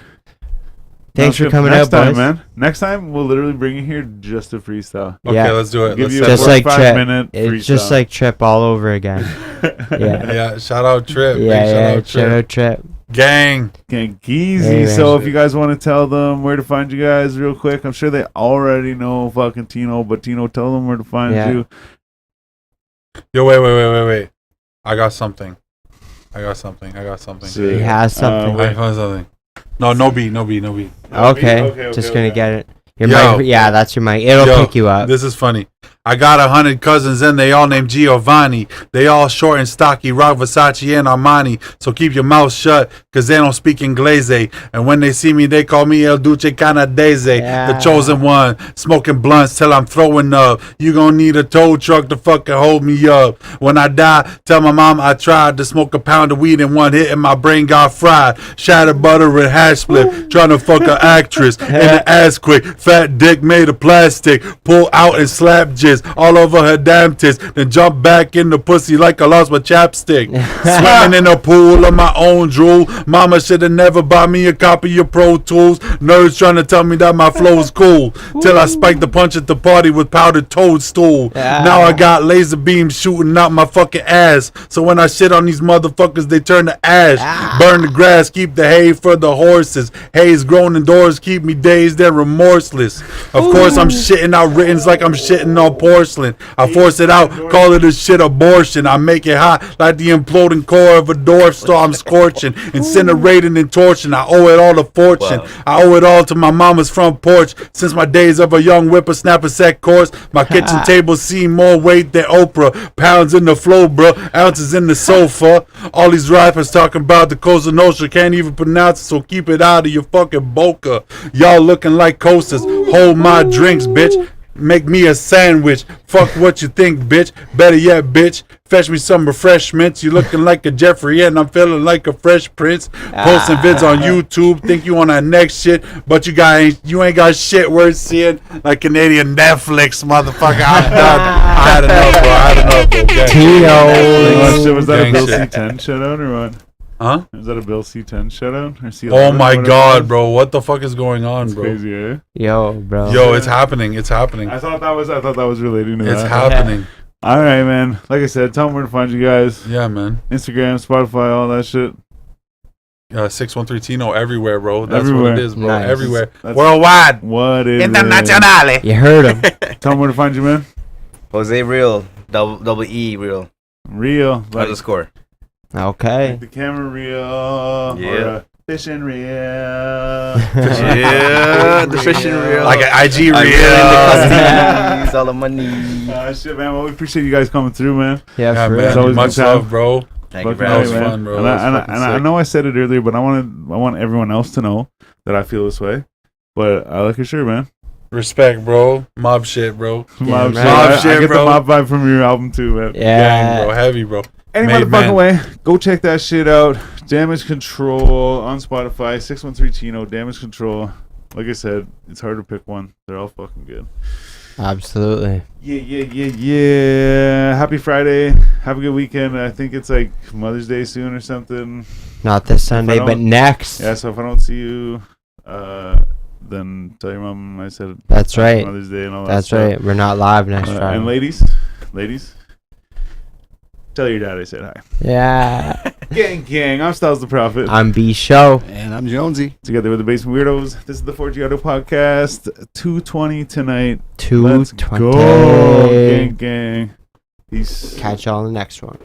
C: Thanks for
B: Good.
C: coming
B: Next
C: out,
B: time,
C: boys.
B: man. Next time, we'll literally bring you here just to freestyle.
E: Okay,
C: Yeah.
E: let's do it.
B: Give
E: Let's
B: you a
C: Just like
B: 45-minute
C: It's just like Trip all over again. Yeah.
E: yeah, shout out Trip. Big
C: Yeah,
E: shout
C: shout
E: out
C: out Trip.
E: Gang.
B: Getting geezy.
C: Hey, man.
B: So if you guys want to tell them where to find you guys real quick, I'm sure they already know fucking Tino, but Tino, tell them where to find you.
E: Yo, wait. I got something.
C: He has something.
E: I found something. No beat.
C: Okay, just gonna get it. Your
E: Yo.
C: mic, yeah, that's your mic. It'll
E: Yo,
C: pick you up.
E: This is funny. I got 100 cousins and they all named Giovanni. They all short and stocky, rock Versace and Armani. So keep your mouth shut, cause they don't speak Inglese. And when they see me, they call me El Duce Canadese,
C: Yeah.
E: the chosen one. Smoking blunts till I'm throwing up. You gon' need a tow truck to fucking hold me up. When I die, tell my mom I tried to smoke a pound of weed in one hit and my brain got fried. Shattered butter and hash split, trying to fuck an actress in the ass quick. Fat dick made of plastic, pull out and slap jizz all over her damn tits, then jump back in the pussy like I lost my chapstick. Swimming in a pool of my own drool. Mama shoulda never bought me a copy of Pro Tools. Nerds trying to tell me that my flow's cool, till I spiked the punch at the party with powdered toadstool. Now I got laser beams shooting out my fucking ass, so when I shit on these motherfuckers they turn to ash. Burn the grass, keep the hay for the horses. Haze grown indoors keep me dazed and remorseless. Of course I'm shitting out writtens like I'm shitting on porcelain. I force it out, call it a shit abortion. I make it hot like the imploding core of a dwarf star. I'm scorching, incinerating and torching. I owe it all to fortune. I owe it all to my mama's front porch. Since my days of a young whippersnapper set course, my kitchen table seen more weight than Oprah. Pounds in the flow, bro, ounces in the sofa. All these rappers talking about the Cosa Nostra, can't even pronounce it, so keep it out of your fucking boca. Y'all looking like coasters. Hold my drinks, bitch. Make me a sandwich. Fuck what you think, bitch. Better yet, bitch. Fetch me some refreshments. You looking like a Jeffrey and I'm feeling like a Fresh Prince. Posting vids on YouTube. Think you on that next shit, but you ain't got shit worth seeing. Like Canadian Netflix, motherfucker. I'm done. I had enough, bro.
C: Tino.
B: Oh, shit, was that a
E: Gang
B: Bill
E: shit.
B: C10 shutout or what?
E: Huh?
B: Is that a Bill C10 shutout? Or C11,
E: Oh my
B: whatever it
E: god,
B: was?
E: bro. What the fuck is going on,
B: That's
E: bro?
B: crazy, eh?
C: Yo, bro.
E: Yo, it's happening. It's happening.
B: I thought that was relating to
E: It's
B: that.
E: happening.
B: All right, man. Like I said, tell them where to find you guys.
E: Yeah, man.
B: Instagram, Spotify, all that shit.
E: 613 Tino everywhere, bro. That's
B: Everywhere.
E: what it is, bro.
C: Nice.
E: Everywhere.
B: That's-
E: Worldwide.
B: What is it?
D: Internazionale.
C: You heard him.
B: Tell them where to find you, man.
D: Jose Real. Double E Real.
B: Real. Like,
D: Underscore.
C: Okay.
B: like the camera real.
D: Yeah.
B: Or, fishing real.
D: Yeah, the fishing reel.
E: Like an IG
D: I'm
E: reel.
D: in the custodies, all the money.
B: Shit, man. Well, we appreciate you guys coming through, man.
C: Yeah,
E: Yeah,
C: for
E: man.
B: It's
C: real.
B: always
E: Much
B: good time.
E: love, bro.
D: Thank you
B: Fucking
D: very
E: That
B: right,
E: was
D: much.
E: fun, bro.
B: And,
E: That was
B: I
E: fucking
B: know I said it earlier, but I want everyone else to know that I feel this way. But I like your shirt, man.
E: Respect, bro. Mob shit, bro.
B: Mob
C: man.
B: shit.
E: Mob
B: I
E: shit,
B: get
E: bro.
B: the mob vibe from your album too, man.
E: Gang,
C: Yeah.
E: bro. Heavy, bro.
B: Any
E: Made
B: motherfucking
E: man.
B: way, go check that shit out. Damage Control on Spotify. 613 Tino. Damage Control. Like I said, it's hard to pick one. They're all fucking good.
C: Absolutely.
B: Yeah. Happy Friday. Have a good weekend. I think it's like Mother's Day soon or something.
C: Not this Sunday,
B: don't-
C: but next.
B: Yeah, so if I don't see you, then tell your mom I said
C: That's right.
B: Mother's Day and all that
C: That's
B: stuff.
C: right. We're not live next Friday.
B: And ladies, tell your dad I said hi.
C: Yeah.
B: Gang. I'm Stylez the Prophet.
C: I'm B Show.
G: And I'm Jonesy.
B: Together with the Basement Weirdos. This is the 4G Auto Podcast. 2:20 tonight. Let's
C: 220.
B: go. Gang. Peace.
C: Catch y'all on the next one.